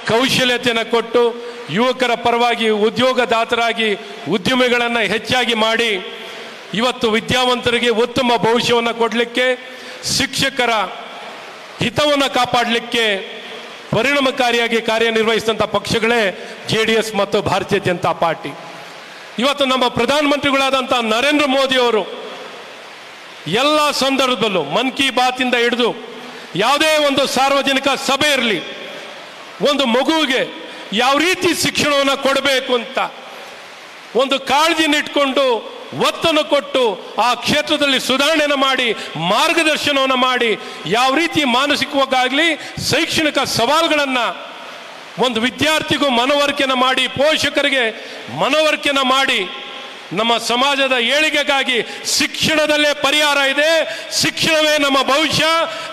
ಕೌಶಲ್ಯತೆಯನ್ನು ಕೊಟ್ಟು ಯುವಕರ ಪರವಾಗಿ ಉದ್ಯೋಗದಾತರಾಗಿ ಉದ್ಯಮಿಗಳನ್ನು ಹೆಚ್ಚಾಗಿ ಮಾಡಿ ಇವತ್ತು ವಿದ್ಯಾವಂತರಿಗೆ ಉತ್ತಮ ಭವಿಷ್ಯವನ್ನು ಕೊಡಲಿಕ್ಕೆ, ಶಿಕ್ಷಕರ ಹಿತವನ್ನು ಕಾಪಾಡಲಿಕ್ಕೆ ಪರಿಣಾಮಕಾರಿಯಾಗಿ ಕಾರ್ಯನಿರ್ವಹಿಸಿದಂಥ ಪಕ್ಷಗಳೇ JDS ಮತ್ತು ಭಾರತೀಯ ಜನತಾ ಪಾರ್ಟಿ. ಇವತ್ತು ನಮ್ಮ ಪ್ರಧಾನಮಂತ್ರಿಗಳಾದಂಥ ನರೇಂದ್ರ ಮೋದಿಯವರು ಎಲ್ಲ ಸಂದರ್ಭದಲ್ಲೂ ಮನ್ ಕಿ ಬಾತಿಂದ ಹಿಡಿದು ಯಾವುದೇ ಒಂದು ಸಾರ್ವಜನಿಕ ಸಭೆ ಇರಲಿ, ಒಂದು ಮಗುವಿಗೆ ಯಾವ ರೀತಿ ಶಿಕ್ಷಣವನ್ನು ಕೊಡಬೇಕು ಅಂತ ಒಂದು ಕಾಳಜಿನ ಇಟ್ಕೊಂಡು ಒತ್ತನ್ನು ಕೊಟ್ಟು ಆ ಕ್ಷೇತ್ರದಲ್ಲಿ ಸುಧಾರಣೆಯನ್ನು ಮಾಡಿ ಮಾರ್ಗದರ್ಶನವನ್ನು ಮಾಡಿ ಯಾವ ರೀತಿ ಮಾನಸಿಕವಾಗಲಿ ಶೈಕ್ಷಣಿಕ ಸವಾಲುಗಳನ್ನು ಒಂದು ವಿದ್ಯಾರ್ಥಿಗೂ ಮನವರಿಕೆಯನ್ನು ಮಾಡಿ, ಪೋಷಕರಿಗೆ ಮನವರಿಕೆಯನ್ನು ಮಾಡಿ ನಮ್ಮ ಸಮಾಜದ ಏಳಿಗೆಗಾಗಿ ಶಿಕ್ಷಣದಲ್ಲೇ ಪರಿಹಾರ ಇದೆ, ಶಿಕ್ಷಣವೇ ನಮ್ಮ ಭವಿಷ್ಯ,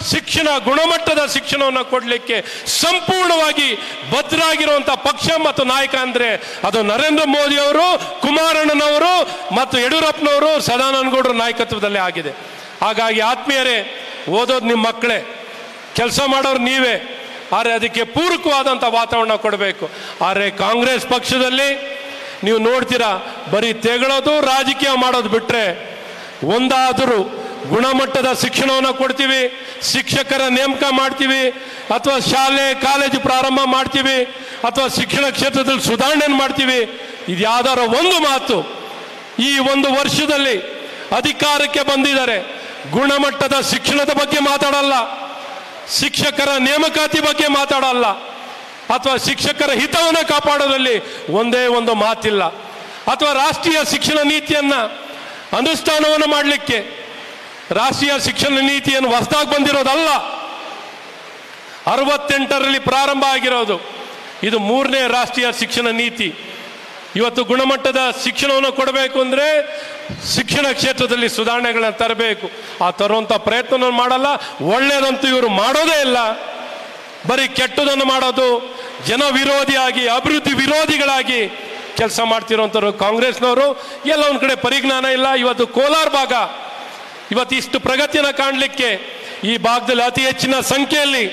ಶಿಕ್ಷಣ ಗುಣಮಟ್ಟದ ಶಿಕ್ಷಣವನ್ನು ಕೊಡಲಿಕ್ಕೆ ಸಂಪೂರ್ಣವಾಗಿ ಬದ್ಧರಾಗಿರುವಂಥ ಪಕ್ಷ ಮತ್ತು ನಾಯಕ ಅಂದರೆ ಅದು ನರೇಂದ್ರ ಮೋದಿಯವರು, ಕುಮಾರಣ್ಣನವರು ಮತ್ತು ಯಡಿಯೂರಪ್ಪನವರು, ಸದಾನಂದ ಗೌಡರ ನಾಯಕತ್ವದಲ್ಲೇ ಆಗಿದೆ. ಹಾಗಾಗಿ ಆತ್ಮೀಯರೇ, ಓದೋದು ನಿಮ್ಮ ಮಕ್ಕಳೇ, ಕೆಲಸ ಮಾಡೋರು ನೀವೇ, ಆದರೆ ಅದಕ್ಕೆ ಪೂರಕವಾದಂಥ ವಾತಾವರಣ ಕೊಡಬೇಕು. ಆದರೆ ಕಾಂಗ್ರೆಸ್ ಪಕ್ಷದಲ್ಲಿ ನೀವು ನೋಡ್ತೀರಾ, ಬರೀ ತೆಗಳೋದು ರಾಜಕೀಯ ಮಾಡೋದು ಬಿಟ್ಟರೆ ಒಂದಾದರೂ ಗುಣಮಟ್ಟದ ಶಿಕ್ಷಣವನ್ನು ಕೊಡ್ತೀವಿ, ಶಿಕ್ಷಕರ ನೇಮಕ ಮಾಡ್ತೀವಿ, ಅಥವಾ ಶಾಲೆ ಕಾಲೇಜು ಪ್ರಾರಂಭ ಮಾಡ್ತೀವಿ, ಅಥವಾ ಶಿಕ್ಷಣ ಕ್ಷೇತ್ರದಲ್ಲಿ ಸುಧಾರಣೆಯನ್ನು ಮಾಡ್ತೀವಿ, ಇದು ಯಾವ್ದಾರ ಒಂದು ಮಾತು ಈ ಒಂದು ವರ್ಷದಲ್ಲಿ ಅಧಿಕಾರಕ್ಕೆ ಬಂದಿದ್ದಾರೆ ಗುಣಮಟ್ಟದ ಶಿಕ್ಷಣದ ಬಗ್ಗೆ ಮಾತಾಡಲ್ಲ, ಶಿಕ್ಷಕರ ನೇಮಕಾತಿ ಬಗ್ಗೆ ಮಾತಾಡಲ್ಲ, ಅಥವಾ ಶಿಕ್ಷಕರ ಹಿತವನ್ನು ಕಾಪಾಡೋದ್ರಲ್ಲಿ ಒಂದೇ ಒಂದು ಮಾತಿಲ್ಲ, ಅಥವಾ ರಾಷ್ಟ್ರೀಯ ಶಿಕ್ಷಣ ನೀತಿಯನ್ನು ಅನುಷ್ಠಾನವನ್ನು ಮಾಡಲಿಕ್ಕೆ ರಾಷ್ಟ್ರೀಯ ಶಿಕ್ಷಣ ನೀತಿಯನ್ನು ಹೊಸದಾಗಿ ಬಂದಿರೋದಲ್ಲ, 68ರಲ್ಲಿ ಪ್ರಾರಂಭ ಆಗಿರೋದು. ಇದು 3ನೇ ರಾಷ್ಟ್ರೀಯ ಶಿಕ್ಷಣ ನೀತಿ. ಇವತ್ತು ಗುಣಮಟ್ಟದ ಶಿಕ್ಷಣವನ್ನು ಕೊಡಬೇಕು ಅಂದರೆ ಶಿಕ್ಷಣ ಕ್ಷೇತ್ರದಲ್ಲಿ ಸುಧಾರಣೆಗಳನ್ನ ತರಬೇಕು. ಆ ತರುವಂಥ ಪ್ರಯತ್ನ ಮಾಡಲ್ಲ, ಒಳ್ಳೆಯದಂತೂ ಇವರು ಮಾಡೋದೇ ಇಲ್ಲ, ಬರೀ ಕೆಟ್ಟದನ್ನು ಮಾಡೋದು, ಜನ ವಿರೋಧಿಯಾಗಿ ಅಭಿವೃದ್ಧಿ ವಿರೋಧಿಗಳಾಗಿ ಕೆಲಸ ಮಾಡ್ತಿರೋಂಥವ್ರು ಕಾಂಗ್ರೆಸ್ನವರು. ಎಲ್ಲ ಒಂದು ಕಡೆ ಪರಿಜ್ಞಾನ ಇಲ್ಲ. ಇವತ್ತು ಕೋಲಾರ ಭಾಗ ಇವತ್ತು ಇಷ್ಟು ಪ್ರಗತಿಯನ್ನು ಕಾಣಲಿಕ್ಕೆ ಈ ಭಾಗದಲ್ಲಿ ಅತಿ ಹೆಚ್ಚಿನ ಸಂಖ್ಯೆಯಲ್ಲಿ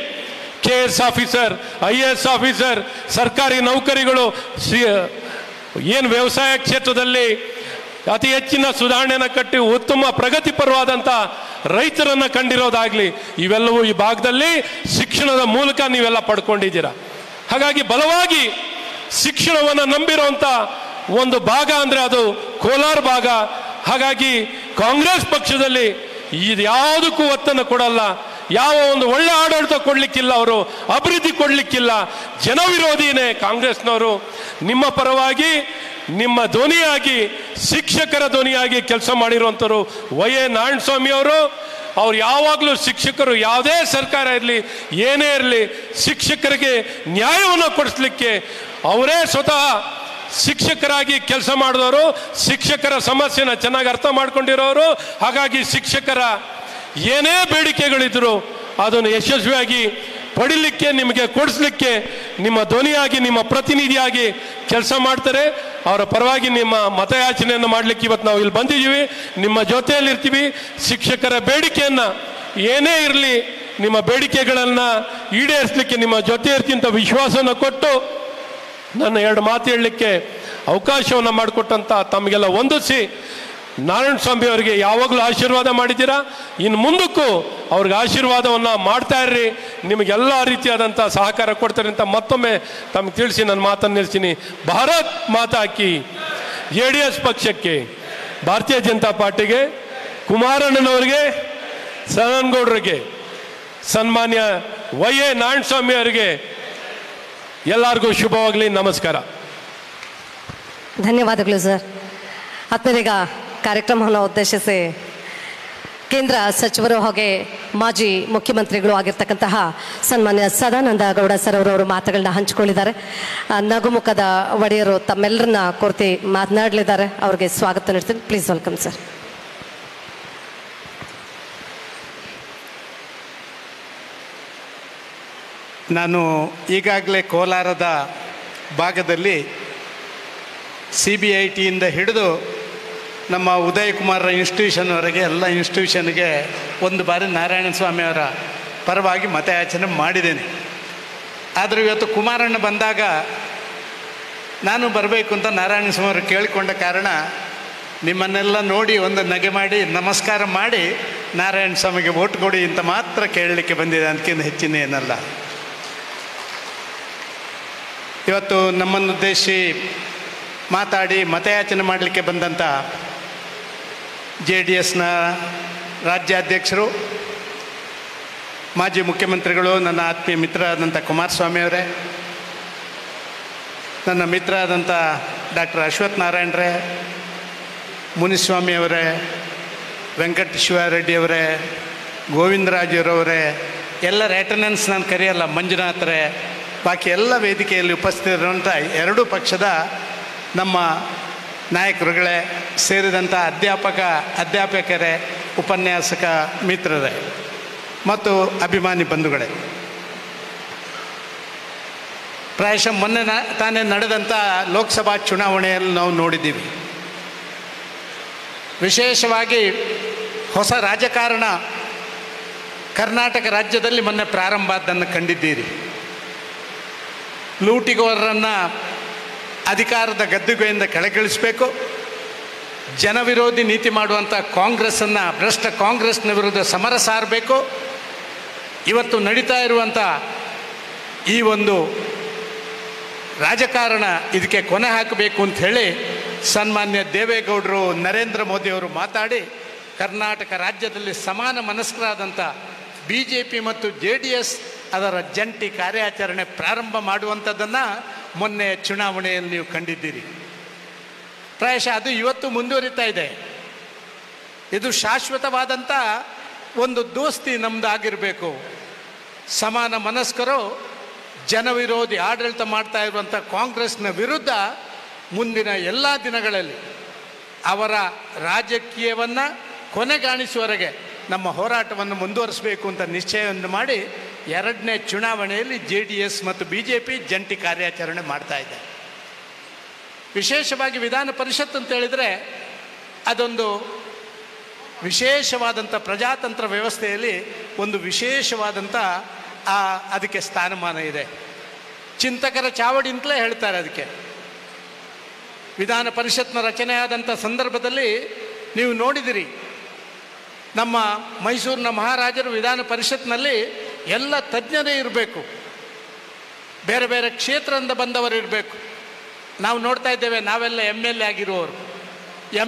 KS ಆಫೀಸರ್, IAS ಆಫೀಸರ್, ಸರ್ಕಾರಿ ನೌಕರಿಗಳು, ಏನು ವ್ಯವಸಾಯ ಕ್ಷೇತ್ರದಲ್ಲಿ ಅತಿ ಹೆಚ್ಚಿನ ಸುಧಾರಣೆಯನ್ನು ಕಟ್ಟಿ ಉತ್ತಮ ಪ್ರಗತಿಪರವಾದಂಥ ರೈತರನ್ನು ಕಂಡಿರೋದಾಗಲಿ, ಇವೆಲ್ಲವೂ ಈ ಭಾಗದಲ್ಲಿ ಶಿಕ್ಷಣದ ಮೂಲಕ ನೀವೆಲ್ಲ ಪಡ್ಕೊಂಡಿದ್ದೀರಾ. ಹಾಗಾಗಿ ಬಲವಾಗಿ ಶಿಕ್ಷಣವನ್ನು ನಂಬಿರುವಂಥ ಒಂದು ಭಾಗ ಅಂದರೆ ಅದು ಕೋಲಾರ ಭಾಗ. ಹಾಗಾಗಿ ಕಾಂಗ್ರೆಸ್ ಪಕ್ಷದಲ್ಲಿ ಇದು ಯಾವುದಕ್ಕೂ ಒತ್ತನ್ನು ಕೊಡಲ್ಲ, ಯಾವ ಒಂದು ಒಳ್ಳೆ ಆಡಳಿತ ಕೊಡಲಿಕ್ಕಿಲ್ಲ, ಅವರು ಅಭಿವೃದ್ಧಿ ಕೊಡಲಿಕ್ಕಿಲ್ಲ, ಜನವಿರೋಧಿನೇ ಕಾಂಗ್ರೆಸ್ನವರು. ನಿಮ್ಮ ಪರವಾಗಿ ನಿಮ್ಮ ಧ್ವನಿಯಾಗಿ ಶಿಕ್ಷಕರ ಧ್ವನಿಯಾಗಿ ಕೆಲಸ ಮಾಡಿರುವಂಥವ್ರು YA ನಾರಾಯಣಸ್ವಾಮಿ ಅವರು. ಅವ್ರು ಯಾವಾಗಲೂ ಶಿಕ್ಷಕರು ಯಾವುದೇ ಸರ್ಕಾರ ಇರಲಿ ಏನೇ ಇರಲಿ ಶಿಕ್ಷಕರಿಗೆ ನ್ಯಾಯವನ್ನು ಕೊಡಿಸ್ಲಿಕ್ಕೆ ಅವರೇ ಸ್ವತಃ ಶಿಕ್ಷಕರಾಗಿ ಕೆಲಸ ಮಾಡಿದವರು, ಶಿಕ್ಷಕರ ಸಮಸ್ಯೆನ ಚೆನ್ನಾಗಿ ಅರ್ಥ ಮಾಡ್ಕೊಂಡಿರೋರು. ಹಾಗಾಗಿ ಶಿಕ್ಷಕರ ಏನೇ ಬೇಡಿಕೆಗಳಿದ್ರು ಅದನ್ನು ಯಶಸ್ವಿಯಾಗಿ ಪಡಿಲಿಕ್ಕೆ, ನಿಮಗೆ ಕೊಡಿಸ್ಲಿಕ್ಕೆ ನಿಮ್ಮ ಧ್ವನಿಯಾಗಿ ನಿಮ್ಮ ಪ್ರತಿನಿಧಿಯಾಗಿ ಕೆಲಸ ಮಾಡ್ತಾರೆ. ಅವರ ಪರವಾಗಿ ನಿಮ್ಮ ಮತಯಾಚನೆಯನ್ನು ಮಾಡಲಿಕ್ಕೆ ಇವತ್ತು ನಾವು ಇಲ್ಲಿ ಬಂದಿದ್ದೀವಿ, ನಿಮ್ಮ ಜೊತೆಯಲ್ಲಿ ಇರ್ತೀವಿ. ಶಿಕ್ಷಕರ ಬೇಡಿಕೆಯನ್ನು ಏನೇ ಇರಲಿ ನಿಮ್ಮ ಬೇಡಿಕೆಗಳನ್ನು ಈಡೇರಿಸಲಿಕ್ಕೆ ನಿಮ್ಮ ಜೊತೆ ಇರ್ತೀನಿ ಅಂತ ವಿಶ್ವಾಸವನ್ನು ಕೊಟ್ಟು ನನ್ನ 2 ಮಾತು ಹೇಳಲಿಕ್ಕೆ ಅವಕಾಶವನ್ನು ಮಾಡಿಕೊಟ್ಟಂಥ ತಮಗೆಲ್ಲ ವಂದಿಸಿ, ನಾರಾಯಣಸ್ವಾಮಿ ಅವರಿಗೆ ಯಾವಾಗಲೂ ಆಶೀರ್ವಾದ ಮಾಡಿದ್ದೀರಾ, ಇನ್ನು ಮುಂದಕ್ಕೂ ಅವ್ರಿಗೆ ಆಶೀರ್ವಾದವನ್ನು ಮಾಡ್ತಾ ಇರ್ರಿ, ನಿಮಗೆಲ್ಲ ರೀತಿಯಾದಂಥ ಸಹಕಾರ ಕೊಡ್ತಾರೆ ಅಂತ ಮತ್ತೊಮ್ಮೆ ತಮಗೆ ತಿಳಿಸಿ ನನ್ನ ಮಾತನ್ನು ನಿಲ್ಲಿಸ್ತೀನಿ. ಭಾರತ್ ಮಾತಾ ಕಿ. JDS ಪಕ್ಷಕ್ಕೆ, ಭಾರತೀಯ ಜನತಾ ಪಾರ್ಟಿಗೆ, ಕುಮಾರಣ್ಣನವರಿಗೆ, ಸದಾನಂದ ಗೌಡರಿಗೆ, ಸನ್ಮಾನ್ಯ YA ನಾರಾಯಣಸ್ವಾಮಿ ಅವರಿಗೆ ಎಲ್ಲರಿಗೂ ಶುಭವಾಗಲಿ. ನಮಸ್ಕಾರ. ಧನ್ಯವಾದಗಳು ಸರ್. ಆತ್ಮೀಯರೀಗ ಕಾರ್ಯಕ್ರಮವನ್ನು ಉದ್ದೇಶಿಸಿ ಕೇಂದ್ರ ಸಚಿವರು ಹಾಗೆ ಮಾಜಿ ಮುಖ್ಯಮಂತ್ರಿಗಳು ಆಗಿರ್ತಕ್ಕಂತಹ ಸನ್ಮಾನ್ಯ ಸದಾನಂದ ಗೌಡ ಸರ್ ಅವರು ಮಾತುಗಳನ್ನ ಹಂಚಿಕೊಂಡಿದ್ದಾರೆ. ನಗುಮುಖದ ಒಡೆಯರು ತಮ್ಮೆಲ್ಲರನ್ನ ಕೋರ್ತಿ ಮಾತನಾಡಲಿದ್ದಾರೆ. ಅವ್ರಿಗೆ ಸ್ವಾಗತ ನೀಡ್ತೀನಿ. Please welcome sir. ನಾನು ಈಗಾಗಲೇ ಕೋಲಾರದ ಭಾಗದಲ್ಲಿ CBITಯಿಂದ ಹಿಡಿದು ನಮ್ಮ ಉದಯ್ ಕುಮಾರ್ ಇನ್ಸ್ಟಿಟ್ಯೂಷನ್ವರೆಗೆ ಎಲ್ಲ ಇನ್ಸ್ಟಿಟ್ಯೂಷನ್ಗೆ ಒಂದು ಬಾರಿ ನಾರಾಯಣ ಸ್ವಾಮಿಯವರ ಪರವಾಗಿ ಮತಯಾಚನೆ ಮಾಡಿದ್ದೇನೆ. ಆದರೆ ಇವತ್ತು ಕುಮಾರಣ್ಣ ಬಂದಾಗ ನಾನು ಬರಬೇಕು ಅಂತ ನಾರಾಯಣ ಸ್ವಾಮಿ ಅವರು ಕೇಳಿಕೊಂಡ ಕಾರಣ ನಿಮ್ಮನ್ನೆಲ್ಲ ನೋಡಿ ಒಂದು ನಗೆ ಮಾಡಿ ನಮಸ್ಕಾರ ಮಾಡಿ ನಾರಾಯಣ ಸ್ವಾಮಿಗೆ ಓಟ್ ಕೊಡಿ ಅಂತ ಮಾತ್ರ ಕೇಳಲಿಕ್ಕೆ ಬಂದಿದೆ, ಅದಕ್ಕಿಂತ ಹೆಚ್ಚಿನ ಏನಲ್ಲ. ಇವತ್ತು ನಮ್ಮನ್ನು ಉದ್ದೇಶಿಸಿ ಮಾತಾಡಿ ಮತಯಾಚನೆ ಮಾಡಲಿಕ್ಕೆ ಬಂದಂಥ JDSನ ರಾಜ್ಯಾಧ್ಯಕ್ಷರು, ಮಾಜಿ ಮುಖ್ಯಮಂತ್ರಿಗಳು, ನನ್ನ ಆತ್ಮೀಯ ಮಿತ್ರ ಆದಂಥ ಕುಮಾರಸ್ವಾಮಿ ಅವರೇ, ನನ್ನ ಮಿತ್ರ ಆದಂಥ ಡಾಕ್ಟರ್ ಅಶ್ವಥ್ ನಾರಾಯಣರೇ, ಮುನಿಸ್ವಾಮಿ ಅವರೇ, ವೆಂಕಟ ಶಿವಾರೆಡ್ಡಿ ಅವರೇ, ಗೋವಿಂದರಾಜರವರೇ, ಎಲ್ಲರ ಅಟೆಂಡೆನ್ಸ್ ನಾನು ಕರೆಯಲ್ಲ, ಮಂಜುನಾಥರೇ, ಬಾಕಿ ಎಲ್ಲ ವೇದಿಕೆಯಲ್ಲಿ ಉಪಸ್ಥಿತರಿರುವಂಥ ಎರಡೂ ಪಕ್ಷದ ನಮ್ಮ ನಾಯಕರುಗಳೇ, ಸೇರಿದಂಥ ಅಧ್ಯಾಪಕರೇ, ಉಪನ್ಯಾಸಕ ಮಿತ್ರರೇ ಮತ್ತು ಅಭಿಮಾನಿ ಬಂಧುಗಳೇ, ಪ್ರಾಯಶಃ ಮೊನ್ನೆ ತಾನೇ ನಡೆದಂಥ ಲೋಕಸಭಾ ಚುನಾವಣೆಯಲ್ಲಿ ನಾವು ನೋಡಿದ್ದೀವಿ. ವಿಶೇಷವಾಗಿ ಹೊಸ ರಾಜಕಾರಣ ಕರ್ನಾಟಕ ರಾಜ್ಯದಲ್ಲಿ ಮೊನ್ನೆ ಪ್ರಾರಂಭ ಆದ್ದನ್ನು ಕಂಡಿದ್ದೀರಿ. ಲೂಟಿಗೋರರನ್ನು ಅಧಿಕಾರದ ಗದ್ದುಗೆಯಿಂದ ಕೆಳಗಿಳಿಸಬೇಕು, ಜನವಿರೋಧಿ ನೀತಿ ಮಾಡುವಂಥ ಕಾಂಗ್ರೆಸ್ಸನ್ನು, ಭ್ರಷ್ಟ ಕಾಂಗ್ರೆಸ್ನ ವಿರುದ್ಧ ಸಮರ ಸಾರಬೇಕು. ಇವತ್ತು ನಡೀತಾ ಇರುವಂಥ ಈ ಒಂದು ರಾಜಕಾರಣ ಇದಕ್ಕೆ ಕೊನೆ ಹಾಕಬೇಕು ಅಂಥೇಳಿ ಸನ್ಮಾನ್ಯ ದೇವೇಗೌಡರು, ನರೇಂದ್ರ ಮೋದಿಯವರು ಮಾತಾಡಿ ಕರ್ನಾಟಕ ರಾಜ್ಯದಲ್ಲಿ ಸಮಾನ ಮನಸ್ಕರಾದಂಥ BJP ಮತ್ತು JDS ಅದರ ಜಂಟಿ ಕಾರ್ಯಾಚರಣೆ ಪ್ರಾರಂಭ ಮಾಡುವಂಥದ್ದನ್ನು ಮೊನ್ನೆ ಚುನಾವಣೆಯಲ್ಲಿ ನೀವು ಕಂಡಿದ್ದೀರಿ. ಪ್ರಾಯಶಃ ಅದು ಇವತ್ತು ಮುಂದುವರಿತಾ ಇದೆ. ಇದು ಶಾಶ್ವತವಾದಂಥ ಒಂದು ದೋಸ್ತಿ ನಮ್ಮದು ಆಗಿರಬೇಕು. ಸಮಾನ ಮನಸ್ಕರು ಜನವಿರೋಧಿ ಆಡಳಿತ ಮಾಡ್ತಾ ಇರುವಂಥ ಕಾಂಗ್ರೆಸ್ನ ವಿರುದ್ಧ ಮುಂದಿನ ಎಲ್ಲ ದಿನಗಳಲ್ಲಿ ಅವರ ರಾಜಕೀಯವನ್ನು ಕೊನೆಗಾಣಿಸುವವರೆಗೆ ನಮ್ಮ ಹೋರಾಟವನ್ನು ಮುಂದುವರಿಸಬೇಕು ಅಂತ ನಿಶ್ಚಯವನ್ನು ಮಾಡಿ 2ನೇ ಚುನಾವಣೆಯಲ್ಲಿ JDS ಮತ್ತು BJP ಜಂಟಿ ಕಾರ್ಯಾಚರಣೆ ಮಾಡ್ತಾ ಇದೆ. ವಿಶೇಷವಾಗಿ ವಿಧಾನ ಪರಿಷತ್ ಅಂತ ಹೇಳಿದರೆ ಅದೊಂದು ವಿಶೇಷವಾದಂಥ ಪ್ರಜಾತಂತ್ರ ವ್ಯವಸ್ಥೆಯಲ್ಲಿ ಒಂದು ವಿಶೇಷವಾದಂಥ ಅದಕ್ಕೆ ಸ್ಥಾನಮಾನ ಇದೆ. ಚಿಂತಕರ ಚಾವಡಿ ಅಂತಲೇ ಹೇಳ್ತಾರೆ ಅದಕ್ಕೆ. ವಿಧಾನ ಪರಿಷತ್ನ ರಚನೆಯಾದಂಥ ಸಂದರ್ಭದಲ್ಲಿ ನೀವು ನೋಡಿದಿರಿ, ನಮ್ಮ ಮೈಸೂರಿನ ಮಹಾರಾಜರು ವಿಧಾನ ಪರಿಷತ್ನಲ್ಲಿ ಎಲ್ಲ ತಜ್ಞರೇ ಇರಬೇಕು, ಬೇರೆ ಬೇರೆ ಕ್ಷೇತ್ರದಿಂದ ಬಂದವರು ಇರಬೇಕು. ನಾವು ನೋಡ್ತಾ ಇದ್ದೇವೆ, ನಾವೆಲ್ಲ MLA ಆಗಿರುವವರು,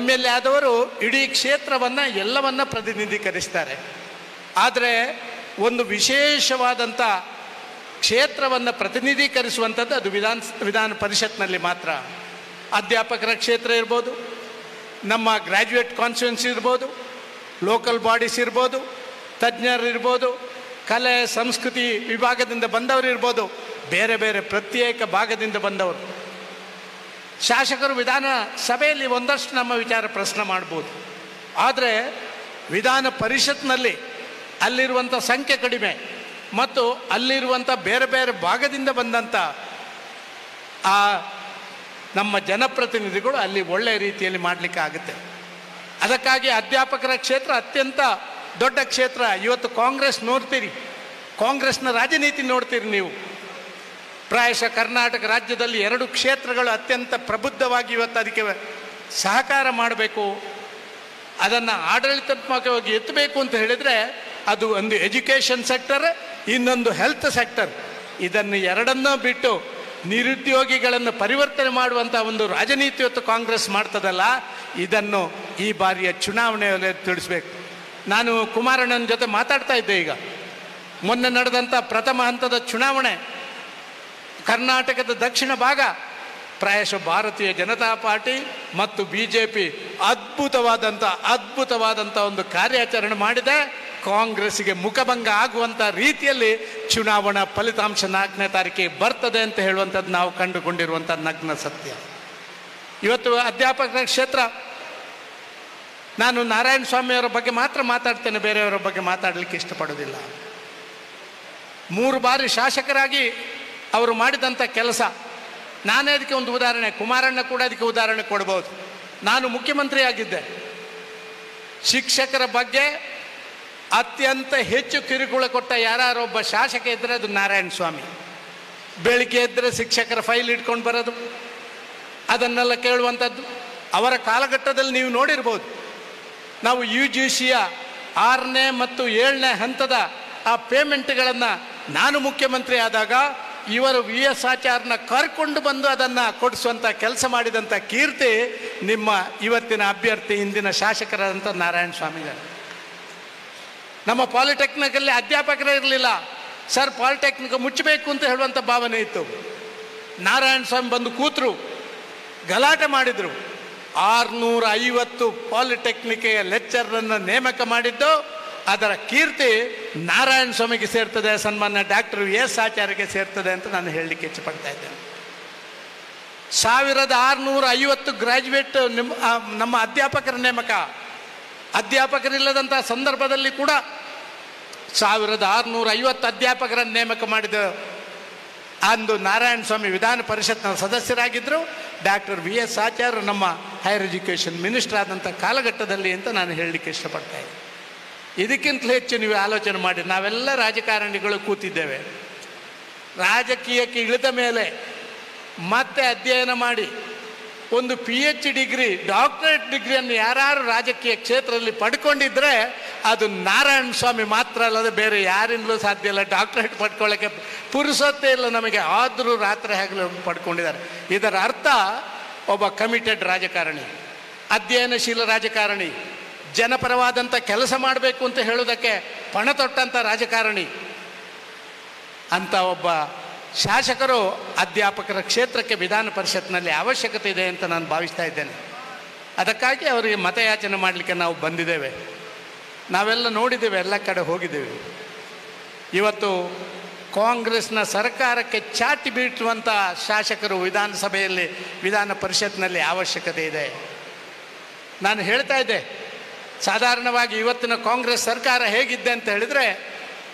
MLA ಆದವರು ಇಡೀ ಕ್ಷೇತ್ರವನ್ನು ಎಲ್ಲವನ್ನ ಪ್ರತಿನಿಧೀಕರಿಸ್ತಾರೆ. ಆದರೆ ಒಂದು ವಿಶೇಷವಾದಂಥ ಕ್ಷೇತ್ರವನ್ನು ಪ್ರತಿನಿಧೀಕರಿಸುವಂಥದ್ದು ಅದು ವಿಧಾನ ಪರಿಷತ್ನಲ್ಲಿ ಮಾತ್ರ. ಅಧ್ಯಾಪಕರ ಕ್ಷೇತ್ರ ಇರ್ಬೋದು, ನಮ್ಮ ಗ್ರ್ಯಾಜುಯೇಟ್ ಕಾನ್ಸ್ಟಿಟ್ಯೂನ್ಸಿ ಇರ್ಬೋದು, ಲೋಕಲ್ ಬಾಡೀಸ್ ಇರ್ಬೋದು, ತಜ್ಞರಿರ್ಬೋದು, ಕಲೆ ಸಂಸ್ಕೃತಿ ವಿಭಾಗದಿಂದ ಬಂದವರು ಇರ್ಬೋದು, ಬೇರೆ ಬೇರೆ ಪ್ರತ್ಯೇಕ ಭಾಗದಿಂದ ಬಂದವರು. ಶಾಸಕರು ವಿಧಾನ ಸಭೆಯಲ್ಲಿ ಒಂದಷ್ಟು ನಮ್ಮ ವಿಚಾರ ಪ್ರಶ್ನೆ ಮಾಡ್ಬೋದು. ಆದರೆ ವಿಧಾನ ಪರಿಷತ್ನಲ್ಲಿ ಅಲ್ಲಿರುವಂಥ ಸಂಖ್ಯೆ ಕಡಿಮೆ ಮತ್ತು ಅಲ್ಲಿರುವಂಥ ಬೇರೆ ಬೇರೆ ಭಾಗದಿಂದ ಬಂದಂಥ ನಮ್ಮ ಜನಪ್ರತಿನಿಧಿಗಳು ಅಲ್ಲಿ ಒಳ್ಳೆಯ ರೀತಿಯಲ್ಲಿ ಮಾಡಲಿಕ್ಕೆ ಆಗುತ್ತೆ. ಅದಕ್ಕಾಗಿ ಅಧ್ಯಾಪಕರ ಕ್ಷೇತ್ರ ಅತ್ಯಂತ ದೊಡ್ಡ ಕ್ಷೇತ್ರ. ಇವತ್ತು ಕಾಂಗ್ರೆಸ್ ನೋಡ್ತೀರಿ, ಕಾಂಗ್ರೆಸ್ನ ರಾಜನೀತಿ ನೋಡ್ತೀರಿ ನೀವು. ಪ್ರಾಯಶಃ ಕರ್ನಾಟಕ ರಾಜ್ಯದಲ್ಲಿ 2 ಕ್ಷೇತ್ರಗಳು ಅತ್ಯಂತ ಪ್ರಬುದ್ಧವಾಗಿ ಇವತ್ತು ಅದಕ್ಕೆ ಸಹಕಾರ ಮಾಡಬೇಕು, ಅದನ್ನು ಆಡಳಿತಾತ್ಮಕವಾಗಿ ಎತ್ತಬೇಕು ಅಂತ ಹೇಳಿದರೆ ಅದು ಒಂದು ಎಜುಕೇಷನ್ ಸೆಕ್ಟರ್, ಇನ್ನೊಂದು ಹೆಲ್ತ್ ಸೆಕ್ಟರ್. ಇದನ್ನು ಎರಡನ್ನೂ ಬಿಟ್ಟು ನಿರುದ್ಯೋಗಿಗಳನ್ನು ಪರಿವರ್ತನೆ ಮಾಡುವಂಥ ಒಂದು ರಾಜನೀತಿ ಇವತ್ತು ಕಾಂಗ್ರೆಸ್ ಮಾಡ್ತದಲ್ಲ, ಇದನ್ನು ಈ ಬಾರಿಯ ಚುನಾವಣೆಯಲ್ಲಿ ತಿಳಿಸ್ಬೇಕು. ನಾನು ಕುಮಾರಣ್ಣನ ಜೊತೆ ಮಾತಾಡ್ತಾ ಇದ್ದೆ. ಈಗ ಮೊನ್ನೆ ನಡೆದಂಥ ಪ್ರಥಮ ಹಂತದ ಚುನಾವಣೆ ಕರ್ನಾಟಕದ ದಕ್ಷಿಣ ಭಾಗ ಪ್ರಾಯಶಃ ಭಾರತೀಯ ಜನತಾ ಪಾರ್ಟಿ ಮತ್ತು BJP ಅದ್ಭುತವಾದಂಥ ಒಂದು ಕಾರ್ಯಾಚರಣೆ ಮಾಡಿದೆ. ಕಾಂಗ್ರೆಸ್ಸಿಗೆ ಮುಖಭಂಗ ಆಗುವಂಥ ರೀತಿಯಲ್ಲಿ ಚುನಾವಣಾ ಫಲಿತಾಂಶ 4ನೇ ತಾರೀಕಿಗೆ ಬರ್ತದೆ ಅಂತ ಹೇಳುವಂಥದ್ದು ನಾವು ಕಂಡುಕೊಂಡಿರುವಂಥ ನಗ್ನ ಸತ್ಯ. ಇವತ್ತು ಅಧ್ಯಾಪಕರ ಕ್ಷೇತ್ರ, ನಾನು ನಾರಾಯಣ ಸ್ವಾಮಿಯವರ ಬಗ್ಗೆ ಮಾತ್ರ ಮಾತಾಡ್ತೇನೆ, ಬೇರೆಯವರ ಬಗ್ಗೆ ಮಾತಾಡಲಿಕ್ಕೆ ಇಷ್ಟಪಡೋದಿಲ್ಲ. 3 ಬಾರಿ ಶಾಸಕರಾಗಿ ಅವರು ಮಾಡಿದಂಥ ಕೆಲಸ, ನಾನೇ ಅದಕ್ಕೆ ಒಂದು ಉದಾಹರಣೆ, ಕುಮಾರಣ್ಣ ಕೂಡ ಅದಕ್ಕೆ ಉದಾಹರಣೆ ಕೊಡ್ಬೋದು. ನಾನು ಮುಖ್ಯಮಂತ್ರಿ ಆಗಿದ್ದೆ, ಶಿಕ್ಷಕರ ಬಗ್ಗೆ ಅತ್ಯಂತ ಹೆಚ್ಚು ಕಿರುಕುಳ ಕೊಟ್ಟ ಯಾರೊಬ್ಬ ಶಾಸಕ ಇದ್ದರೆ ಅದು ನಾರಾಯಣ ಸ್ವಾಮಿ. ಬೆಳಿಗ್ಗೆ ಎದ್ದರೆ ಶಿಕ್ಷಕರ ಫೈಲ್ ಇಟ್ಕೊಂಡು ಬರೋದು, ಅದನ್ನೆಲ್ಲ ಕೇಳುವಂಥದ್ದು. ಅವರ ಕಾಲಘಟ್ಟದಲ್ಲಿ ನೀವು ನೋಡಿರ್ಬೋದು, ನಾವು UGCಯ 6ನೇ ಮತ್ತು 7ನೇ ಹಂತದ ಆ ಪೇಮೆಂಟ್ಗಳನ್ನು ನಾನು ಮುಖ್ಯಮಂತ್ರಿ ಆದಾಗ ಇವರು VS ಆಚಾರ್ಯನ ಕರ್ಕೊಂಡು ಬಂದು ಅದನ್ನು ಕೊಡಿಸುವಂಥ ಕೆಲಸ ಮಾಡಿದಂಥ ಕೀರ್ತಿ ನಿಮ್ಮ ಇವತ್ತಿನ ಅಭ್ಯರ್ಥಿ ಹಿಂದಿನ ಶಾಸಕರಾದಂಥ ನಾರಾಯಣ ಸ್ವಾಮಿಗಳು. ನಮ್ಮ ಪಾಲಿಟೆಕ್ನಿಕಲ್ಲಿ ಅಧ್ಯಾಪಕರೇ ಇರಲಿಲ್ಲ. ಸರ್, ಪಾಲಿಟೆಕ್ನಿಕ್ ಮುಚ್ಚಬೇಕು ಅಂತ ಹೇಳುವಂಥ ಭಾವನೆ ಇತ್ತು. ನಾರಾಯಣ ಸ್ವಾಮಿ ಬಂದು ಕೂತರು, ಗಲಾಟೆ ಮಾಡಿದರು. 650 ಪಾಲಿಟೆಕ್ನಿಕ್ಗೆ ಲೆಕ್ಚರನ್ನು ನೇಮಕ ಮಾಡಿದ್ದು ಅದರ ಕೀರ್ತಿ ನಾರಾಯಣ ಸ್ವಾಮಿಗೆ ಸೇರ್ತದೆ, ಸನ್ಮಾನ್ಯ ಡಾಕ್ಟರ್ VS ಆಚಾರ್ಯಗೆ ಸೇರ್ತದೆ ಅಂತ ನಾನು ಹೇಳಲಿಕ್ಕೆ ಇಚ್ಛಪಡ್ತಾ ಇದ್ದೇನೆ. 1650 ಗ್ರ್ಯಾಜುಯೇಟ್ ನಮ್ಮ ಅಧ್ಯಾಪಕರ ನೇಮಕ. ಅಧ್ಯಾಪಕರಿಲ್ಲದಂಥ ಸಂದರ್ಭದಲ್ಲಿ ಕೂಡ 1650 ಅಧ್ಯಾಪಕರನ್ನು ನೇಮಕ ಮಾಡಿದ ಅಂದು ನಾರಾಯಣ ಸ್ವಾಮಿ ವಿಧಾನ ಪರಿಷತ್ನ ಸದಸ್ಯರಾಗಿದ್ದರು. ಡಾಕ್ಟರ್ VS ಆಚಾರ್ಯ ನಮ್ಮ ಹೈಯರ್ ಎಜುಕೇಷನ್ ಮಿನಿಸ್ಟರ್ ಆದಂಥ ಕಾಲಘಟ್ಟದಲ್ಲಿ ಅಂತ ನಾನು ಹೇಳಲಿಕ್ಕೆ ಇಷ್ಟಪಡ್ತಾ ಇದ್ದೆ. ಇದಕ್ಕಿಂತಲೂ ಹೆಚ್ಚು ನೀವು ಆಲೋಚನೆ ಮಾಡಿ, ನಾವೆಲ್ಲ ರಾಜಕಾರಣಿಗಳು ಕೂತಿದ್ದೇವೆ. ರಾಜಕೀಯಕ್ಕೆ ಇಳಿದ ಮೇಲೆ ಮತ್ತೆ ಅಧ್ಯಯನ ಮಾಡಿ ಒಂದು PhD ಡಿಗ್ರಿ, ಡಾಕ್ಟರೇಟ್ ಡಿಗ್ರಿಯನ್ನು ಯಾರು ರಾಜಕೀಯ ಕ್ಷೇತ್ರದಲ್ಲಿ ಪಡ್ಕೊಂಡಿದ್ರೆ ಅದು ನಾರಾಯಣ ಸ್ವಾಮಿ ಮಾತ್ರ ಅಲ್ಲದೆ ಬೇರೆ ಯಾರಿಂದಲೂ ಸಾಧ್ಯ ಇಲ್ಲ. ಡಾಕ್ಟರೇಟ್ ಪಡ್ಕೊಳ್ಳೋಕ್ಕೆ ಪುರುಸೊತ್ತೇ ಇಲ್ಲ ನಮಗೆ, ಆದರೂ ರಾತ್ರಿ ಹಗಲು ಪಡ್ಕೊಂಡಿದ್ದಾರೆ. ಇದರ ಅರ್ಥ ಒಬ್ಬ ಕಮಿಟೆಡ್ ರಾಜಕಾರಣಿ, ಅಧ್ಯಯನಶೀಲ ರಾಜಕಾರಣಿ, ಜನಪರವಾದಂಥ ಕೆಲಸ ಮಾಡಬೇಕು ಅಂತ ಹೇಳೋದಕ್ಕೆ ಪಣ ತೊಟ್ಟಂಥ ರಾಜಕಾರಣಿ ಅಂತ ಒಬ್ಬ ಶಾಸಕರು ಅಧ್ಯಾಪಕರ ಕ್ಷೇತ್ರಕ್ಕೆ ವಿಧಾನ ಪರಿಷತ್ನಲ್ಲಿ ಅವಶ್ಯಕತೆ ಇದೆ ಅಂತ ನಾನು ಭಾವಿಸ್ತಾ ಇದ್ದೇನೆ. ಅದಕ್ಕಾಗಿ ಅವರಿಗೆ ಮತಯಾಚನೆ ಮಾಡಲಿಕ್ಕೆ ನಾವು ಬಂದಿದ್ದೇವೆ. ನಾವೆಲ್ಲ ನೋಡಿದ್ದೇವೆ, ಎಲ್ಲ ಕಡೆ ಹೋಗಿದ್ದೇವೆ. ಇವತ್ತು ಕಾಂಗ್ರೆಸ್ನ ಸರ್ಕಾರಕ್ಕೆ ಚಾಟಿ ಬೀಳುವಂಥ ಶಾಸಕರು ವಿಧಾನಸಭೆಯಲ್ಲಿ, ವಿಧಾನ ಪರಿಷತ್ನಲ್ಲಿ ಅವಶ್ಯಕತೆ ಇದೆ. ನಾನು ಹೇಳ್ತಾ ಇದ್ದೆ, ಸಾಧಾರಣವಾಗಿ ಇವತ್ತಿನ ಕಾಂಗ್ರೆಸ್ ಸರ್ಕಾರ ಹೇಗಿದೆ ಅಂತ ಹೇಳಿದರೆ,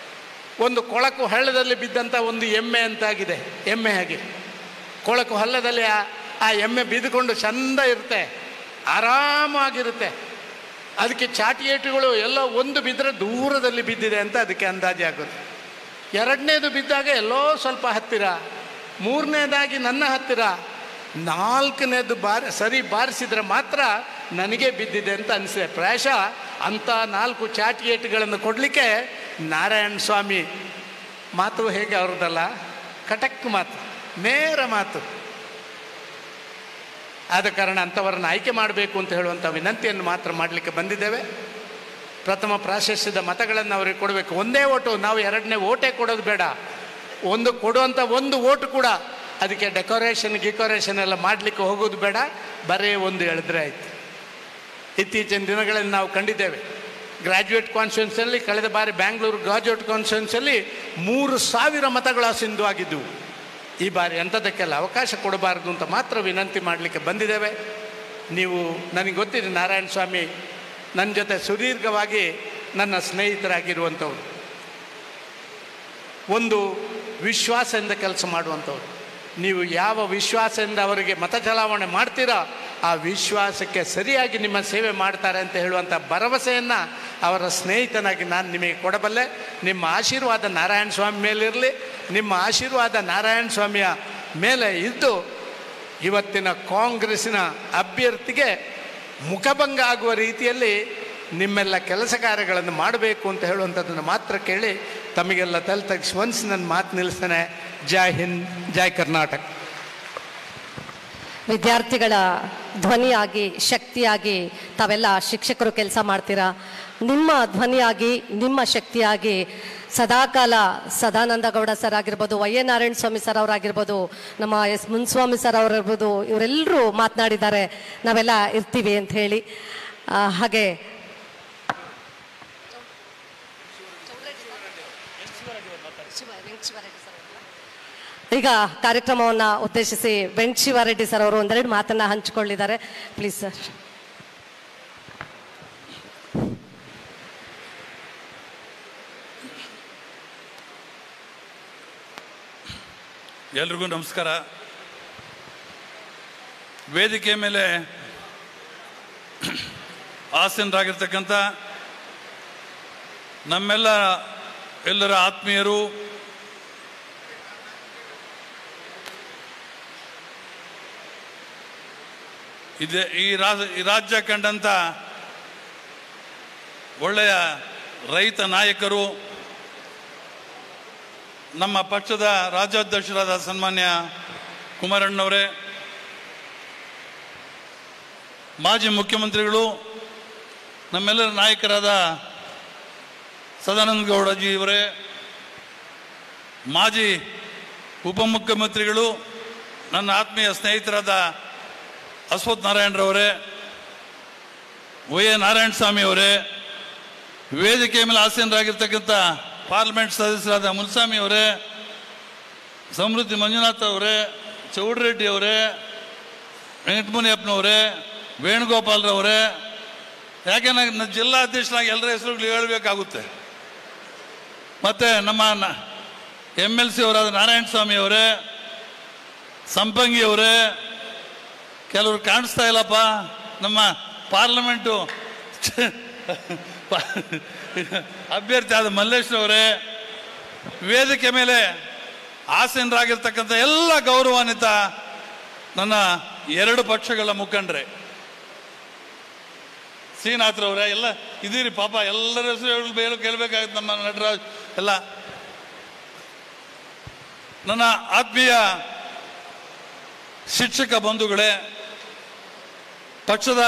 ಒಂದು ಕೊಳಕು ಹಳ್ಳದಲ್ಲಿ ಬಿದ್ದಂಥ ಒಂದು ಎಮ್ಮೆ ಅಂತಾಗಿದೆ. ಎಮ್ಮೆ ಹಾಗೆ ಕೊಳಕು ಹಳ್ಳದಲ್ಲಿ ಆ ಎಮ್ಮೆ ಬಿದ್ದುಕೊಂಡು ಚಂದ ಇರುತ್ತೆ, ಆರಾಮಾಗಿರುತ್ತೆ. ಅದಕ್ಕೆ ಚಾಟಿಯೇಟುಗಳು ಎಲ್ಲ ಒಂದು ಬಿದ್ದರೆ ದೂರದಲ್ಲಿ ಬಿದ್ದಿದೆ ಅಂತ ಅದಕ್ಕೆ ಅಂದಾಜು ಆಗುತ್ತೆ. ಎರಡನೇದು ಬಿದ್ದಾಗ ಎಲ್ಲೋ ಸ್ವಲ್ಪ ಹತ್ತಿರ, ಮೂರನೇದಾಗಿ ನನ್ನ ಹತ್ತಿರ, ನಾಲ್ಕನೇದು ಸರಿ ಬಾರಿಸಿದ್ರೆ ಮಾತ್ರ ನನಗೆ ಬಿದ್ದಿದೆ ಅಂತ ಅನಿಸಿದೆ. ಪ್ರಾಯಶಃ ಅಂಥ 4 ಚಾಟಿಯೇಟುಗಳನ್ನು ಕೊಡಲಿಕ್ಕೆ ನಾರಾಯಣ ಸ್ವಾಮಿ ಮಾತು ಹೇಗೆ ಅವ್ರದ್ದಲ್ಲ, ಕಟಕ್ ಮಾತು, ನೇರ ಮಾತು. ಆದ ಕಾರಣ ಅಂಥವರನ್ನು ಆಯ್ಕೆ ಮಾಡಬೇಕು ಅಂತ ಹೇಳುವಂಥ ವಿನಂತಿಯನ್ನು ಮಾತ್ರ ಮಾಡಲಿಕ್ಕೆ ಬಂದಿದ್ದೇವೆ. ಪ್ರಥಮ ಪ್ರಾಶಸ್ತ್ಯದ ಮತಗಳನ್ನು ಅವರಿಗೆ ಕೊಡಬೇಕು. ಒಂದೇ ಓಟು, ನಾವು ಎರಡನೇ ಓಟೇ ಕೊಡೋದು ಬೇಡ. ಒಂದು ಕೊಡುವಂಥ ಒಂದು ಓಟು ಕೂಡ ಅದಕ್ಕೆ ಗಿಕೋರೇಷನ್ ಎಲ್ಲ ಮಾಡಲಿಕ್ಕೆ ಹೋಗೋದು ಬೇಡ, ಬರೀ ಒಂದು ಎಳೆದ್ರೆ ಆಯಿತು. ಇತ್ತೀಚಿನ ದಿನಗಳಲ್ಲಿ ನಾವು ಕಂಡಿದ್ದೇವೆ, ಗ್ರ್ಯಾಜುಯೇಟ್ ಕಾನ್ಸ್ಟಿಟ್ಯೂನ್ಸಿಯಲ್ಲಿ ಕಳೆದ ಬಾರಿ ಬ್ಯಾಂಗ್ಳೂರು ಗ್ರಾಜುಯೇಟ್ ಕಾನ್ಸ್ಟಿಟ್ಯೂನ್ಸಿಯಲ್ಲಿ 3000 ಮತಗಳ ಸಿಂಧುವಾಗಿದ್ದವು. ಈ ಬಾರಿ ಅಂಥದ್ದಕ್ಕೆಲ್ಲ ಅವಕಾಶ ಕೊಡಬಾರ್ದು ಅಂತ ಮಾತ್ರ ವಿನಂತಿ ಮಾಡಲಿಕ್ಕೆ ಬಂದಿದ್ದೇವೆ. ನೀವು, ನನಗೆ ಗೊತ್ತಿದೆ, ನಾರಾಯಣ ಸ್ವಾಮಿ ನನ್ನ ಜೊತೆ ಸುದೀರ್ಘವಾಗಿ ನನ್ನ ಸ್ನೇಹಿತರಾಗಿರುವಂಥವ್ರು, ಒಂದು ವಿಶ್ವಾಸದಿಂದ ಕೆಲಸ ಮಾಡುವಂಥವ್ರು. ನೀವು ಯಾವ ವಿಶ್ವಾಸದಿಂದ ಅವರಿಗೆ ಮತ ಚಲಾವಣೆ ಮಾಡ್ತೀರಾ ಆ ವಿಶ್ವಾಸಕ್ಕೆ ಸರಿಯಾಗಿ ನಿಮ್ಮ ಸೇವೆ ಮಾಡ್ತಾರೆ ಅಂತ ಹೇಳುವಂಥ ಭರವಸೆಯನ್ನು ಅವರ ಸ್ನೇಹಿತನಾಗಿ ನಾನು ನಿಮಗೆ ಕೊಡಬಲ್ಲೆ. ನಿಮ್ಮ ಆಶೀರ್ವಾದ ನಾರಾಯಣ ಸ್ವಾಮಿ ಮೇಲಿರಲಿ. ನಿಮ್ಮ ಆಶೀರ್ವಾದ ನಾರಾಯಣ ಸ್ವಾಮಿಯ ಮೇಲೆ ಇದ್ದು ಇವತ್ತಿನ ಕಾಂಗ್ರೆಸ್ಸಿನ ಅಭ್ಯರ್ಥಿಗೆ ಮುಖಭಂಗ ಆಗುವ ರೀತಿಯಲ್ಲಿ ನಿಮ್ಮೆಲ್ಲ ಕೆಲಸ ಕಾರ್ಯಗಳನ್ನು ಮಾಡಬೇಕು ಅಂತ ಹೇಳುವಂಥದ್ದನ್ನು ಮಾತ್ರ ಕೇಳಿ ತಮಗೆಲ್ಲ ತಲೆ ತಗ್ಸಿ ಒನ್ಸ್ ನನ್ನ ಮಾತು ನಿಲ್ಲಿಸ್ತೇನೆ. ಜೈ ಹಿಂದ್, ಜೈ ಕರ್ನಾಟಕ. ವಿದ್ಯಾರ್ಥಿಗಳ ಧ್ವನಿಯಾಗಿ, ಶಕ್ತಿಯಾಗಿ ತಾವೆಲ್ಲ ಶಿಕ್ಷಕರು ಕೆಲಸ ಮಾಡ್ತೀರಾ. ನಿಮ್ಮ ಧ್ವನಿಯಾಗಿ, ನಿಮ್ಮ ಶಕ್ತಿಯಾಗಿ ಸದಾಕಾಲ ಸದಾನಂದ ಗೌಡ ಸರ್ ಆಗಿರ್ಬೋದು, ವೈ ಎನ್ ನಾರಾಯಣ ಸ್ವಾಮಿ ಸರ್ ಅವರಾಗಿರ್ಬೋದು, ನಮ್ಮ ಎಸ್ ಮುನ್ಸ್ವಾಮಿ ಸರ್ ಅವರಿರ್ಬೋದು, ಇವರೆಲ್ಲರೂ ಮಾತನಾಡಿದ್ದಾರೆ, ನಾವೆಲ್ಲ ಇರ್ತೀವಿ ಅಂತ ಹೇಳಿ. ಹಾಗೆ ಈಗ ಕಾರ್ಯಕ್ರಮವನ್ನು ಉದ್ದೇಶಿಸಿ ವೆಂಕಟಶಿವಾರೆಡ್ಡಿ ಸರ್ ಅವರು ಒಂದೆರಡು ಮಾತನ್ನ ಹಂಚಿಕೊಳ್ಳಿದ್ದಾರೆ. Please sir. ಎಲ್ರಿಗೂ ನಮಸ್ಕಾರ. ವೇದಿಕೆ ಮೇಲೆ ಆಸೀನರಾಗಿರ್ತಕ್ಕಂಥ ಎಲ್ಲರ ಆತ್ಮೀಯರು, ಈ ರಾಜ್ಯ ಕಂಡಂಥ ಒಳ್ಳೆಯ ರೈತ ನಾಯಕರು, ನಮ್ಮ ಪಕ್ಷದ ರಾಜ್ಯಾಧ್ಯಕ್ಷರಾದ ಸನ್ಮಾನ್ಯ ಕುಮಾರಣ್ಣವರೇ, ಮಾಜಿ ಮುಖ್ಯಮಂತ್ರಿಗಳು, ನಮ್ಮೆಲ್ಲರ ನಾಯಕರಾದ ಸದಾನಂದ ಗೌಡಜಿಯವರೇ, ಮಾಜಿ ಉಪಮುಖ್ಯಮಂತ್ರಿಗಳು, ನನ್ನ ಆತ್ಮೀಯ ಸ್ನೇಹಿತರಾದ ಅಶ್ವಥ್ ನಾರಾಯಣರವರೇ, ವೈ ನಾರಾಯಣ ಸ್ವಾಮಿ ಅವರೇ, ವೇದಿಕೆ ಮೇಲೆ ಆಸೀನರಾಗಿರ್ತಕ್ಕಂಥ ಪಾರ್ಲಿಮೆಂಟ್ ಸದಸ್ಯರಾದ ಮುನ್ಸ್ವಾಮಿ ಅವರೇ, ಸಮೃದ್ಧಿ ಮಂಜುನಾಥ್ ಅವರೇ, ಚೌಡರೆಡ್ಡಿ ಅವರೇ, ವೆಂಕಟಮುನಿಯಪ್ಪನವರೇ, ವೇಣುಗೋಪಾಲ್ರವರೇ, ಯಾಕೆ ನಾನು ಜಿಲ್ಲಾಧ್ಯಕ್ಷರಾಗಿ ಎಲ್ಲರ ಹೆಸರುಗಳು ಹೇಳಬೇಕಾಗುತ್ತೆ. ಮತ್ತು ನಮ್ಮ MLC ಅವರಾದ ನಾರಾಯಣ ಸ್ವಾಮಿ ಅವರೇ, ಸಂಪಂಗಿ ಅವರೇ, ಕೆಲವರು ಕಾಣಿಸ್ತಾ ಇಲ್ಲಪ್ಪ, ನಮ್ಮ ಪಾರ್ಲಿಮೆಂಟು ಅಭ್ಯರ್ಥಿ ಆದ ಮಲ್ಲೇಶ್ವರವರೇ, ವೇದಿಕೆ ಮೇಲೆ ಆಸೀನರಾಗಿರ್ತಕ್ಕಂಥ ಎಲ್ಲ ಗೌರವಾನ್ವಿತ ನನ್ನ ಎರಡು ಪಕ್ಷಗಳ ಮುಖಂಡರೇ, ಶ್ರೀನಾಥ್ರವರೇ, ಎಲ್ಲ ಇದೀರಿ ಪಾಪ, ಎಲ್ಲರ ಹೆಸರು ಬೇರೆ ಕೇಳಬೇಕಾಗುತ್ತೆ. ನಮ್ಮ ನಟರಾಜ್ ಎಲ್ಲ, ನನ್ನ ಆತ್ಮೀಯ ಶಿಕ್ಷಕ ಬಂಧುಗಳೇ, ಪಕ್ಷದ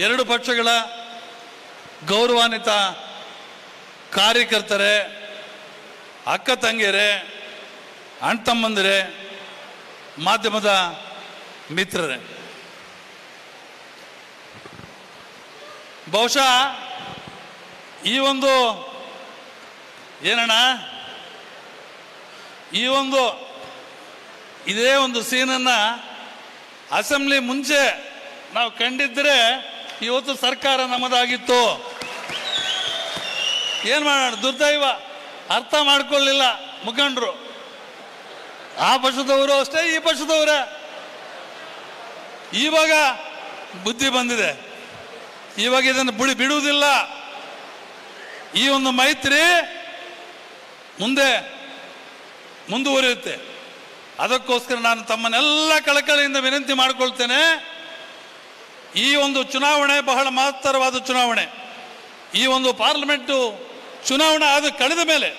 ಎರಡು ಪಕ್ಷಗಳ ಗೌರವಾನ್ವಿತ ಕಾರ್ಯಕರ್ತರೇ, ಅಕ್ಕ ತಂಗಿಯರೇ, ಅಣ್ಣ ತಮ್ಮಂದಿರೇ, ಮಾಧ್ಯಮದ ಮಿತ್ರರೇ, ಬಹುಶಃ ಈ ಒಂದು ಏನಣ್ಣ ಇದೇ ಒಂದು ಸೀನನ್ನು ಅಸೆಂಬ್ಲಿ ಮುಂಚೆ ನಾವು ಕಂಡಿದ್ದರೆ ಇವತ್ತು ಸರ್ಕಾರ ನಮ್ಮದಾಗಿತ್ತು. ಏನು ಮಾಡೋಣ, ದುರ್ದೈವ, ಅರ್ಥ ಮಾಡ್ಕೊಳ್ಳಿಲ್ಲ ಮುಖಂಡರು. ಆ ಪಕ್ಷದವರು ಅಷ್ಟೇ, ಈ ಪಕ್ಷದವರೇ. ಇವಾಗ ಬುದ್ಧಿ ಬಂದಿದೆ, ಇವಾಗ ಇದನ್ನು ಬಿಡುವುದಿಲ್ಲ. ಈ ಒಂದು ಮೈತ್ರಿ ಮುಂದುವರಿಯುತ್ತೆ. ಅದಕ್ಕೋಸ್ಕರ ನಾನು ತಮ್ಮನ್ನೆಲ್ಲ ಕಳಕಳಿಯಿಂದ ವಿನಂತಿ ಮಾಡಿಕೊಳ್ತೇನೆ. ಈ ಒಂದು ಚುನಾವಣೆ ಬಹಳ ಮಹತ್ತರವಾದ ಚುನಾವಣೆ. ಈ ಒಂದು ಪಾರ್ಲಿಮೆಂಟು ಚುನಾವಣೆ ಕಳೆದ ಮೇಲೆ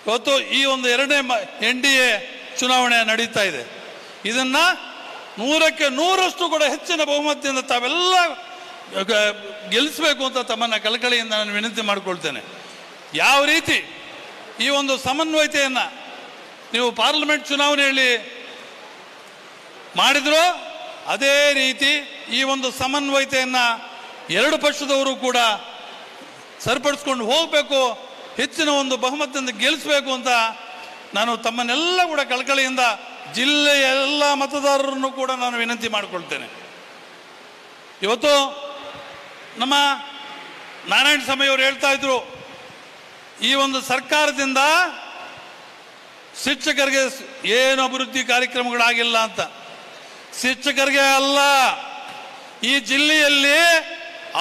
ಇವತ್ತು ಈ ಒಂದು ಎರಡನೇ NDA ಚುನಾವಣೆ ನಡೀತಾ ಇದೆ. ಇದನ್ನು 100ಕ್ಕೆ 100ರಷ್ಟು ಕೂಡ ಹೆಚ್ಚಿನ ಬಹುಮತದಿಂದ ತಾವೆಲ್ಲ ಗೆಲ್ಲಿಸಬೇಕು ಅಂತ ತಮ್ಮನ್ನ ಕಳಕಳಿಯಿಂದ ನಾನು ವಿನಂತಿ ಮಾಡಿಕೊಳ್ತೇನೆ. ಯಾವ ರೀತಿ ಈ ಒಂದು ಸಮನ್ವಯತೆಯನ್ನು ನೀವು ಪಾರ್ಲಿಮೆಂಟ್ ಚುನಾವಣೆಯಲ್ಲಿ ಮಾಡಿದ್ರೋ ಅದೇ ರೀತಿ ಈ ಒಂದು ಸಮನ್ವಯತೆಯನ್ನು ಎರಡು ಪಕ್ಷದವರು ಕೂಡ ಸರಿಪಡಿಸ್ಕೊಂಡು ಹೋಗಬೇಕು, ಹೆಚ್ಚಿನ ಒಂದು ಬಹುಮತದಿಂದ ಗೆಲ್ಲಿಸಬೇಕು ಅಂತ ನಾನು ತಮ್ಮನ್ನೆಲ್ಲ ಕೂಡ ಕಳಕಳಿಯಿಂದ ಜಿಲ್ಲೆಯ ಎಲ್ಲ ಮತದಾರರನ್ನು ಕೂಡ ನಾನು ವಿನಂತಿ ಮಾಡಿಕೊಳ್ತೇನೆ. ಇವತ್ತು ನಮ್ಮ ನಾರಾಯಣ ಸ್ವಾಮಿ ಅವರು ಹೇಳ್ತಾ ಇದ್ರು, ಈ ಒಂದು ಸರ್ಕಾರದಿಂದ ಶಿಕ್ಷಕರಿಗೆ ಏನು ಅಭಿವೃದ್ಧಿ ಕಾರ್ಯಕ್ರಮಗಳಾಗಿಲ್ಲ ಅಂತ. ಶಿಕ್ಷಕರಿಗೆ ಅಲ್ಲ, ಈ ಜಿಲ್ಲೆಯಲ್ಲಿ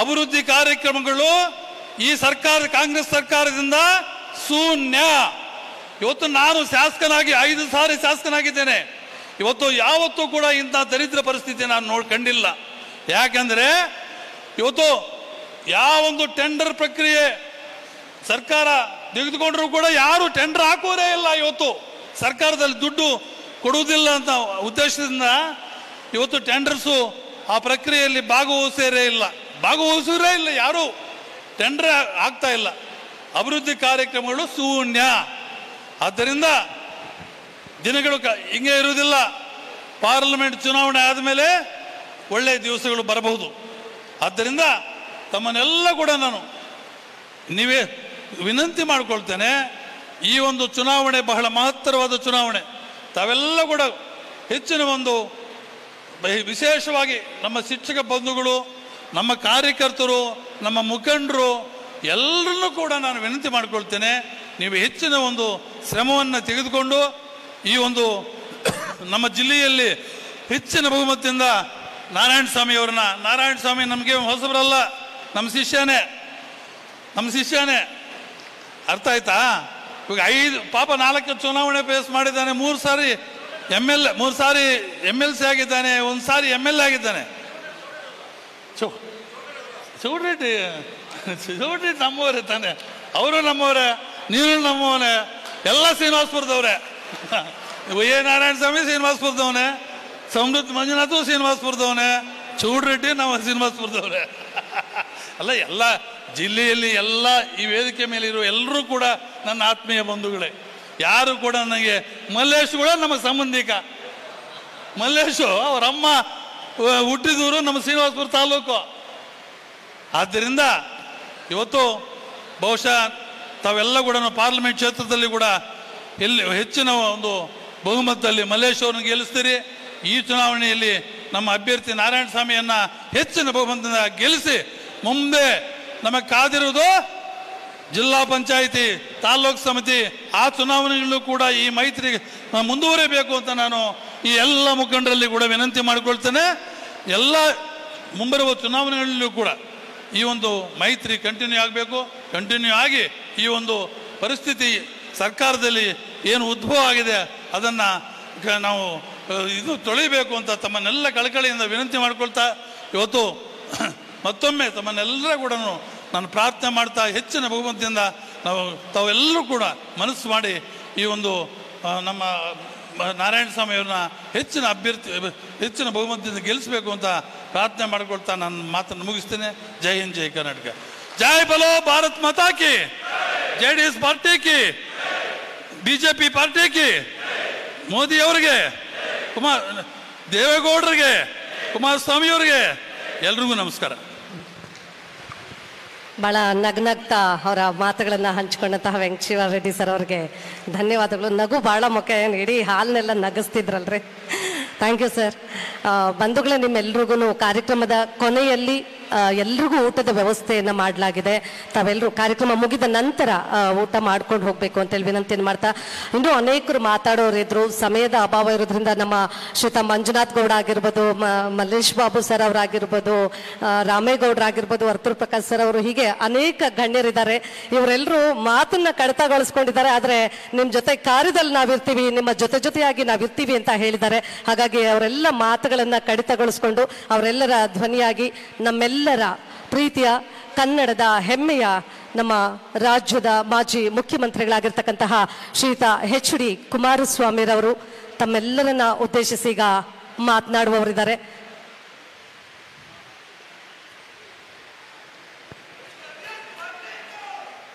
ಅಭಿವೃದ್ಧಿ ಕಾರ್ಯಕ್ರಮಗಳು ಈ ಸರ್ಕಾರ, ಕಾಂಗ್ರೆಸ್ ಸರ್ಕಾರದಿಂದ ಶೂನ್ಯ. ಇವತ್ತು ನಾನು ಶಾಸಕನಾಗಿ 5 ಸಾರಿ ಶಾಸಕನಾಗಿದ್ದೇನೆ. ಇವತ್ತು ಯಾವತ್ತೂ ಕೂಡ ಇಂಥ ದರಿದ್ರ ಪರಿಸ್ಥಿತಿ ನಾನು ಕಂಡಿಲ್ಲ. ಯಾಕಂದರೆ ಇವತ್ತು ಯಾವೊಂದು ಟೆಂಡರ್ ಪ್ರಕ್ರಿಯೆ ಸರ್ಕಾರ ತೆಗೆದುಕೊಂಡ್ರೂ ಕೂಡ ಯಾರು ಟೆಂಡರ್ ಹಾಕುವರೇ ಇಲ್ಲ. ಇವತ್ತು ಸರ್ಕಾರದಲ್ಲಿ ದುಡ್ಡು ಕೊಡುವುದಿಲ್ಲ ಅಂತ ಉದ್ದೇಶದಿಂದ ಇವತ್ತು ಟೆಂಡರ್ಸು ಆ ಪ್ರಕ್ರಿಯೆಯಲ್ಲಿ ಭಾಗವಹಿಸರೇ ಇಲ್ಲ, ಯಾರು ಟೆಂಡರ್ ಆಗ್ತಾ ಇಲ್ಲ. ಅಭಿವೃದ್ಧಿ ಕಾರ್ಯಕ್ರಮಗಳು ಶೂನ್ಯ. ಆದ್ದರಿಂದ ದಿನಗಳು ಹಿಂಗೆ ಇರುವುದಿಲ್ಲ. ಪಾರ್ಲಿಮೆಂಟ್ ಚುನಾವಣೆ ಆದಮೇಲೆ ಒಳ್ಳೆಯ ದಿವಸಗಳು ಬರಬಹುದು. ಆದ್ದರಿಂದ ತಮ್ಮನ್ನೆಲ್ಲ ಕೂಡ ನಾನು ವಿನಂತಿ ಮಾಡಿಕೊಳ್ತೇನೆ. ಈ ಒಂದು ಚುನಾವಣೆ ಬಹಳ ಮಹತ್ತರವಾದ ಚುನಾವಣೆ. ತಾವೆಲ್ಲ ಕೂಡ ಹೆಚ್ಚಿನ ಒಂದು ವಿಶೇಷವಾಗಿ ನಮ್ಮ ಶಿಕ್ಷಕ ಬಂಧುಗಳು, ನಮ್ಮ ಕಾರ್ಯಕರ್ತರು, ನಮ್ಮ ಮುಖಂಡರು ಎಲ್ಲರನ್ನೂ ಕೂಡ ನಾನು ವಿನಂತಿ ಮಾಡಿಕೊಳ್ತೇನೆ. ನೀವು ಹೆಚ್ಚಿನ ಒಂದು ಶ್ರಮವನ್ನು ತೆಗೆದುಕೊಂಡು ಈ ಒಂದು ನಮ್ಮ ಜಿಲ್ಲೆಯಲ್ಲಿ ಹೆಚ್ಚಿನ ಬಹುಮತದಿಂದ ನಾರಾಯಣ ಸ್ವಾಮಿ ನಮಗೆ ಹೊಸಬರಲ್ಲ, ನಮ್ಮ ಶಿಷ್ಯನೇ. ಅರ್ಥ ಆಯ್ತಾ? ಇವಾಗ 4 ಚುನಾವಣೆ ಫೇಸ್ ಮಾಡಿದ್ದಾನೆ, 3 ಸಾರಿ 3 ಸಾರಿ MLC ಆಗಿದ್ದಾನೆ, 1 ಸಾರಿ MLA ಆಗಿದ್ದಾನೆ. ಚೌಡ್ರೆಡ್ಡಿ ನಮ್ಮವರೇ ತಾನೆ, ಅವರು ನಮ್ಮವರೇ, ನೀನು ನಮ್ಮವನೇ, ಎಲ್ಲ ಶ್ರೀನಿವಾಸಪುರದವ್ರೆ. ಎ ನಾರಾಯಣ ಸ್ವಾಮಿ ಶ್ರೀನಿವಾಸಪುರದವನೇ, ಸಮೃದ್ಧ ಮಂಜುನಾಥ್ ಶ್ರೀನಿವಾಸಪುರದವನೇ, ಚೌಡ್ರೆಡ್ಡಿ ನಮ್ಮ ಶ್ರೀನಿವಾಸಪುರದವ್ರೆ. ಅಲ್ಲ, ಎಲ್ಲ ಜಿಲ್ಲೆಯಲ್ಲಿ ಎಲ್ಲ ಈ ವೇದಿಕೆ ಮೇಲೆ ಇರುವ ಎಲ್ಲರೂ ಕೂಡ ನನ್ನ ಆತ್ಮೀಯ ಬಂಧುಗಳೇ. ಯಾರು ಕೂಡ ನನಗೆ, ಮಲ್ಲೇಶ್ ಕೂಡ ನಮ್ಮ ಸಂಬಂಧಿಕ. ಮಲ್ಲೇಶು ಅವರಮ್ಮ ಹುಟ್ಟಿದೂರು ನಮ್ಮ ಶ್ರೀನಿವಾಸಪುರ ತಾಲೂಕು. ಆದ್ದರಿಂದ ಇವತ್ತು ಬಹುಶಃ ತಾವೆಲ್ಲ ಕೂಡ ಪಾರ್ಲಿಮೆಂಟ್ ಕ್ಷೇತ್ರದಲ್ಲಿ ಕೂಡ ಹೆಚ್ಚಿನ ಒಂದು ಬಹುಮತದಲ್ಲಿ ಮಲ್ಲೇಶ್ ಅವ್ರನ್ನ ಗೆಲ್ಲಿಸ್ತೀರಿ. ಈ ಚುನಾವಣೆಯಲ್ಲಿ ನಮ್ಮ ಅಭ್ಯರ್ಥಿ ನಾರಾಯಣ ಸ್ವಾಮಿಯನ್ನು ಹೆಚ್ಚಿನ ಬಹುಮತದಿಂದ ಗೆಲ್ಲಿಸಿ, ಮುಂದೆ ನಮಗೆ ಕಾದಿರುವುದು ಜಿಲ್ಲಾ ಪಂಚಾಯಿತಿ, ತಾಲೂಕು ಸಮಿತಿ, ಆ ಚುನಾವಣೆಗಳಲ್ಲೂ ಕೂಡ ಈ ಮೈತ್ರಿ ಮುಂದುವರಿಬೇಕು ಅಂತ ನಾನು ಈ ಎಲ್ಲ ಮುಖಂಡರಲ್ಲಿ ಕೂಡ ವಿನಂತಿ ಮಾಡಿಕೊಳ್ತೇನೆ. ಎಲ್ಲ ಮುಂಬರುವ ಚುನಾವಣೆಗಳಲ್ಲೂ ಕೂಡ ಈ ಒಂದು ಮೈತ್ರಿ ಕಂಟಿನ್ಯೂ ಆಗಬೇಕು. ಕಂಟಿನ್ಯೂ ಆಗಿ ಈ ಒಂದು ಪರಿಸ್ಥಿತಿ ಸರ್ಕಾರದಲ್ಲಿ ಏನು ಉದ್ಭವ ಆಗಿದೆ ಅದನ್ನು ನಾವು ತೊಳಿಬೇಕು ಅಂತ ತಮ್ಮನ್ನೆಲ್ಲ ಕಳಕಳಿಯಿಂದ ವಿನಂತಿ ಮಾಡಿಕೊಳ್ತಾ, ಇವತ್ತು ಮತ್ತೊಮ್ಮೆ ತಮ್ಮನ್ನೆಲ್ಲರ ಕೂಡ ನಾನು ಪ್ರಾರ್ಥನೆ ಮಾಡ್ತಾ, ಹೆಚ್ಚಿನ ಬಹುಮತದಿಂದ ತಾವೆಲ್ಲರೂ ಕೂಡ ಮನಸ್ಸು ಮಾಡಿ ಈ ಒಂದು ನಮ್ಮ ನಾರಾಯಣ ಸ್ವಾಮಿಯವ್ರನ್ನ ಹೆಚ್ಚಿನ ಬಹುಮತದಿಂದ ಗೆಲ್ಲಿಸಬೇಕು ಅಂತ ಪ್ರಾರ್ಥನೆ ಮಾಡಿಕೊಳ್ತಾ ನಾನು ಮಾತನ್ನು ಮುಗಿಸ್ತೇನೆ. ಜೈ ಹಿಂದ್, ಜೈ ಕರ್ನಾಟಕ, ಜೈ ಬಲೋ ಭಾರತ್ ಮಾತಾ ಕಿ, JDS ಪಾರ್ಟಿ ಕಿ, BJP ಪಾರ್ಟಿ ಕಿ, ಮೋದಿ ಅವರಿಗೆ, ದೇವೇಗೌಡರಿಗೆ, ಕುಮಾರಸ್ವಾಮಿಯವರಿಗೆ ಎಲ್ರಿಗೂ ನಮಸ್ಕಾರ. ಭಾಳ ನಗ್ನಗ್ತಾ ಅವರ ಮಾತುಗಳನ್ನು ಹಂಚ್ಕೊಂಡಂತಹ ವೆಂಕಟಶಿವಾರೆಡ್ಡಿ ಸರ್ ಅವ್ರಿಗೆ ಧನ್ಯವಾದಗಳು. ನಗು ಭಾಳ ಮುಖ್ಯ, ಇಡೀ ಹಾಲ್ನೆಲ್ಲ ನಗಿಸ್ತಿದ್ರಲ್ರಿ. Thank you sir. ಬಂಧುಗಳೇ, ನಿಮ್ಮೆಲ್ರಿಗೂ ಕಾರ್ಯಕ್ರಮದ ಕೊನೆಯಲ್ಲಿ ಎಲ್ರಿಗೂ ಊಟದ ವ್ಯವಸ್ಥೆಯನ್ನು ಮಾಡಲಾಗಿದೆ. ತಾವೆಲ್ಲರೂ ಕಾರ್ಯಕ್ರಮ ಮುಗಿದ ನಂತರ ಊಟ ಮಾಡ್ಕೊಂಡು ಹೋಗಬೇಕು ಅಂತೇಳಿ ವಿನಂತಿಯನ್ನು ಮಾಡ್ತಾ, ಇನ್ನೂ ಅನೇಕರು ಮಾತಾಡೋರಿದ್ರು. ಸಮಯದ ಅಭಾವ ಇರೋದ್ರಿಂದ ನಮ್ಮ ಶ್ರೀತಾ ಮಂಜುನಾಥ್ ಗೌಡ ಆಗಿರ್ಬೋದು, ಮಲ್ಲೇಶ್ ಬಾಬು ಸರ್ ಅವರಾಗಿರ್ಬೋದು, ರಾಮೇಗೌಡರಾಗಿರ್ಬೋದು, ವರ್ತೂರ್ ಪ್ರಕಾಶ್ ಸರ್ ಅವರು, ಹೀಗೆ ಅನೇಕ ಗಣ್ಯರಿದ್ದಾರೆ. ಇವರೆಲ್ಲರೂ ಮಾತನ್ನ ಕಡಿತಗೊಳಿಸ್ಕೊಂಡಿದ್ದಾರೆ. ಆದರೆ ನಿಮ್ಮ ಜೊತೆ ಕಾರ್ಯದಲ್ಲಿ ನಾವಿರ್ತೀವಿ, ನಿಮ್ಮ ಜೊತೆಯಾಗಿ ನಾವಿರ್ತೀವಿ ಅಂತ ಹೇಳಿದ್ದಾರೆ. ಹಾಗಾಗಿ ಅವರೆಲ್ಲ ಮಾತುಗಳನ್ನ ಕಡಿತಗೊಳಿಸ್ಕೊಂಡು ಅವರೆಲ್ಲರ ಧ್ವನಿಯಾಗಿ ನಮ್ಮೆಲ್ಲರ ಪ್ರೀತಿಯ ಕನ್ನಡದ ಹೆಮ್ಮೆಯ ನಮ್ಮ ರಾಜ್ಯದ ಮಾಜಿ ಮುಖ್ಯಮಂತ್ರಿಗಳಾಗಿರ್ತಕ್ಕಂತಹ ಶ್ರೀಯುತ HD ಕುಮಾರಸ್ವಾಮಿರವರು ತಮ್ಮೆಲ್ಲರನ್ನ ಉದ್ದೇಶಿಸಿ ಈಗ ಮಾತನಾಡುವವರಿದ್ದಾರೆ.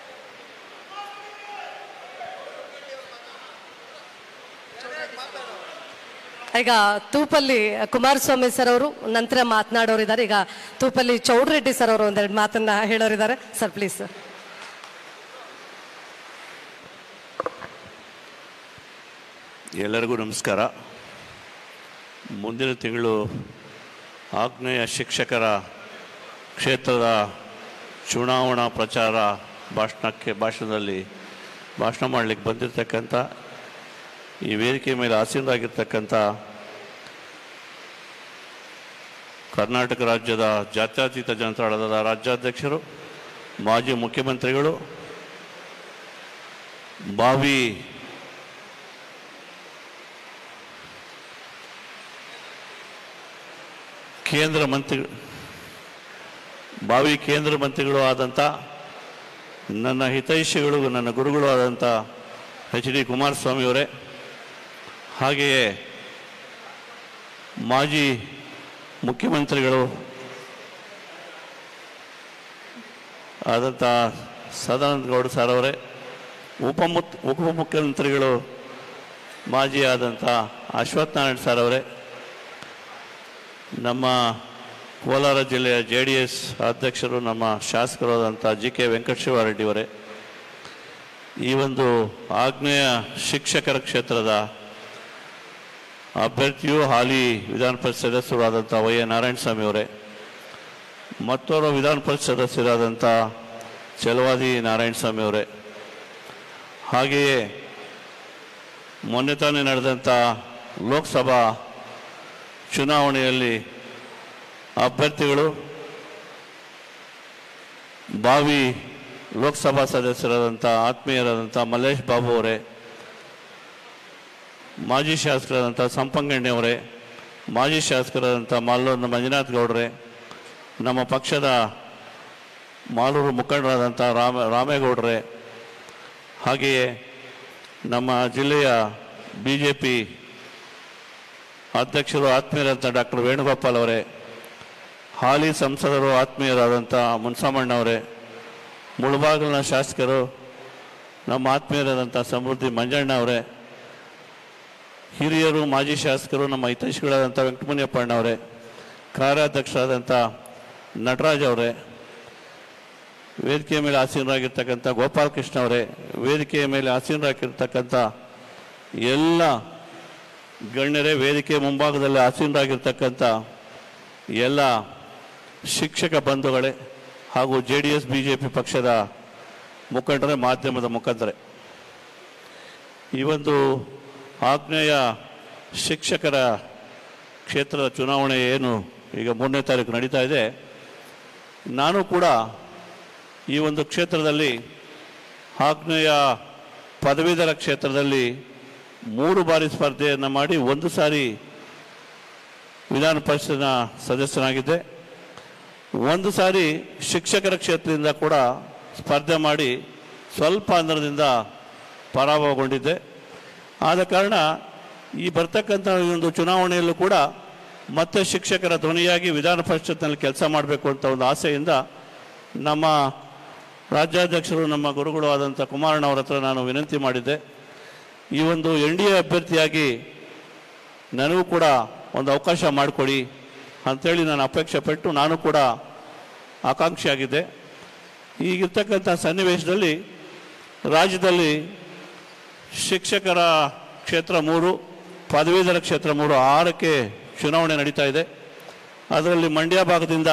ಈಗ ತೂಪಲ್ಲಿ ಕುಮಾರಸ್ವಾಮಿ ಸರ್ ಅವರು ನಂತರ ಮಾತನಾಡೋರಿದ್ದಾರೆ. ಈಗ ತೂಪಲ್ಲಿ ಚೌಡ್ರೆಡ್ಡಿ ಸರ್ ಅವರು ಒಂದೆರಡು ಮಾತನ್ನ ಹೇಳೋರಿದ್ದಾರೆ. Sir please sir. ಎಲ್ಲರಿಗೂ ನಮಸ್ಕಾರ. ಮುಂದಿನ ತಿಂಗಳು ಆಗ್ನೇಯ ಶಿಕ್ಷಕರ ಕ್ಷೇತ್ರದ ಚುನಾವಣಾ ಪ್ರಚಾರ ಭಾಷಣದಲ್ಲಿ ಭಾಷಣ ಮಾಡಲಿಕ್ಕೆ ಬಂದಿರತಕ್ಕಂಥ, ಈ ವೇದಿಕೆ ಮೇಲೆ ಆಸೀನರಾಗಿರ್ತಕ್ಕಂಥ ಕರ್ನಾಟಕ ರಾಜ್ಯದ ಜಾತ್ಯತೀತ ಜನತಾದಳದ ರಾಜ್ಯಾಧ್ಯಕ್ಷರು, ಮಾಜಿ ಮುಖ್ಯಮಂತ್ರಿಗಳು, ಭಾವಿ ಕೇಂದ್ರ ಮಂತ್ರಿಗಳು ಆದಂಥ ನನ್ನ ಹಿತೈಷಿಗಳು, ನನ್ನ ಗುರುಗಳು ಆದಂಥ HD ಕುಮಾರಸ್ವಾಮಿಯವರೇ, ಹಾಗೆಯೇ ಮಾಜಿ ಮುಖ್ಯಮಂತ್ರಿಗಳು ಆದಂಥ ಸದಾನಂದ ಗೌಡ ಸರ್ ಅವರೇ, ಉಪಮುಖ್ಯಮಂತ್ರಿಗಳು ಮಾಜಿ ಆದಂಥ ಅಶ್ವಥ್ ನಾರಾಯಣ ಸರ್ ಅವರೇ, ನಮ್ಮ ಕೋಲಾರ ಜಿಲ್ಲೆಯ JDS ಅಧ್ಯಕ್ಷರು, ನಮ್ಮ ಶಾಸಕರಾದಂಥ GK ವೆಂಕಟಶಿವಾರೆಡ್ಡಿ ಅವರೇ, ಈ ಒಂದು ಆಗ್ನೇಯ ಶಿಕ್ಷಕರ ಕ್ಷೇತ್ರದ ಅಭ್ಯರ್ಥಿಯು ಹಾಲಿ ವಿಧಾನ ಪರಿಷತ್ ಸದಸ್ಯರಾದಂಥ YA ನಾರಾಯಣಸ್ವಾಮಿ ಅವರೇ, ಮತ್ತೋರ್ವ ವಿಧಾನ ಪರಿಷತ್ ಸದಸ್ಯರಾದಂಥ ಚಲವಾದಿ ನಾರಾಯಣಸ್ವಾಮಿ ಅವರೇ, ಹಾಗೆಯೇ ಮೊನ್ನೆ ತಾನೇ ನಡೆದಂಥ ಲೋಕಸಭಾ ಚುನಾವಣೆಯಲ್ಲಿ ಅಭ್ಯರ್ಥಿಗಳು ಭಾವಿ ಲೋಕಸಭಾ ಸದಸ್ಯರಾದಂಥ ಆತ್ಮೀಯರಾದಂಥ ಮಲ್ಲೇಶ್ ಬಾಬು ಅವರೇ, ಮಾಜಿ ಶಾಸಕರಾದಂಥ ಸಂಪಂಗಣ್ಣವರೇ, ಮಾಜಿ ಶಾಸಕರಾದಂಥ ಮಾಲೂರಿನ ಮಂಜುನಾಥ್ ಗೌಡ್ರೆ, ನಮ್ಮ ಪಕ್ಷದ ಮಾಲೂರು ಮುಖಂಡರಾದಂಥ ರಾಮೇಗೌಡ್ರೆ, ಹಾಗೆಯೇ ನಮ್ಮ ಜಿಲ್ಲೆಯ BJP ಅಧ್ಯಕ್ಷರು ಆತ್ಮೀಯರಾದಂಥ ಡಾಕ್ಟರ್ ವೇಣುಗೋಪಾಲ್ ಅವರೇ, ಹಾಲಿ ಸಂಸದರು ಆತ್ಮೀಯರಾದಂಥ ಮುನ್ಸಾಮಣ್ಣವರೇ, ಮುಳಬಾಗಿಲಿನ ಶಾಸಕರು ನಮ್ಮ ಆತ್ಮೀಯರಾದಂಥ ಸಮೃದ್ಧಿ ಮಂಜಣ್ಣ ಅವರೇ, ಹಿರಿಯರು ಮಾಜಿ ಶಾಸಕರು ನಮ್ಮ ಹಿತೈಷಿಗಳಾದಂಥ ವೆಂಕಟಮುನಿಯಪ್ಪಣ್ಣವರೇ, ಕಾರ್ಯಾಧ್ಯಕ್ಷರಾದಂಥ ನಟರಾಜ್ ಅವರೇ, ವೇದಿಕೆಯ ಮೇಲೆ ಆಸೀನರಾಗಿರ್ತಕ್ಕಂಥ ಗೋಪಾಲಕೃಷ್ಣ ಅವರೇ, ವೇದಿಕೆಯ ಮೇಲೆ ಆಸೀನರಾಗಿರ್ತಕ್ಕಂಥ ಎಲ್ಲ ಗಣ್ಯರೇ, ವೇದಿಕೆ ಮುಂಭಾಗದಲ್ಲಿ ಆಸೀನರಾಗಿರ್ತಕ್ಕಂಥ ಎಲ್ಲ ಶಿಕ್ಷಕ ಬಂಧುಗಳೇ ಹಾಗೂ JDS BJP ಪಕ್ಷದ ಮುಖಂಡರೇ, ಮಾಧ್ಯಮದ ಮುಖಂಡರೇ, ಈ ಒಂದು ಆಗ್ನೇಯ ಶಿಕ್ಷಕರ ಕ್ಷೇತ್ರದ ಚುನಾವಣೆ ಏನು ಈಗ 3ನೇ ತಾರೀಕು ನಡೀತಾ ಇದೆ, ನಾನು ಕೂಡ ಈ ಒಂದು ಕ್ಷೇತ್ರದಲ್ಲಿ ಆಗ್ನೇಯ ಪದವೀಧರ ಕ್ಷೇತ್ರದಲ್ಲಿ 3 ಬಾರಿ ಸ್ಪರ್ಧೆಯನ್ನು ಮಾಡಿ 1 ಸಾರಿ ವಿಧಾನ ಪರಿಷತ್ತಿನ ಸದಸ್ಯನಾಗಿದ್ದೆ. 1 ಸಾರಿ ಶಿಕ್ಷಕರ ಕ್ಷೇತ್ರದಿಂದ ಕೂಡ ಸ್ಪರ್ಧೆ ಮಾಡಿ ಸ್ವಲ್ಪ ಅಂತರದಿಂದ ಪರಾಭವಗೊಂಡಿದ್ದೆ. ಆದ ಕಾರಣ ಈ ಬರ್ತಕ್ಕಂಥ ಒಂದು ಚುನಾವಣೆಯಲ್ಲೂ ಕೂಡ ಮತ್ತೆ ಶಿಕ್ಷಕರ ಧ್ವನಿಯಾಗಿ ವಿಧಾನ ಪರಿಷತ್ನಲ್ಲಿ ಕೆಲಸ ಮಾಡಬೇಕು ಅಂತ ಒಂದು ಆಸೆಯಿಂದ ನಮ್ಮ ರಾಜ್ಯಾಧ್ಯಕ್ಷರು, ನಮ್ಮ ಗುರುಗಳು ಆದಂಥ ಕುಮಾರಣ್ಣವರ ಹತ್ರ ನಾನು ವಿನಂತಿ ಮಾಡಿದ್ದೆ. ಈ ಒಂದು NDA ಅಭ್ಯರ್ಥಿಯಾಗಿ ನನಗೂ ಕೂಡ ಒಂದು ಅವಕಾಶ ಮಾಡಿಕೊಡಿ ಅಂಥೇಳಿ ನಾನು ಅಪೇಕ್ಷೆ ಪಟ್ಟು ನಾನು ಕೂಡ ಆಕಾಂಕ್ಷಿಯಾಗಿದ್ದೆ. ಈಗಿರ್ತಕ್ಕಂಥ ಸನ್ನಿವೇಶದಲ್ಲಿ ರಾಜ್ಯದಲ್ಲಿ ಶಿಕ್ಷಕರ ಕ್ಷೇತ್ರ 3, ಪದವೀಧರ ಕ್ಷೇತ್ರ 3, 6ಕ್ಕೆ ಚುನಾವಣೆ ನಡೀತಾ ಇದೆ. ಅದರಲ್ಲಿ ಮಂಡ್ಯ ಭಾಗದಿಂದ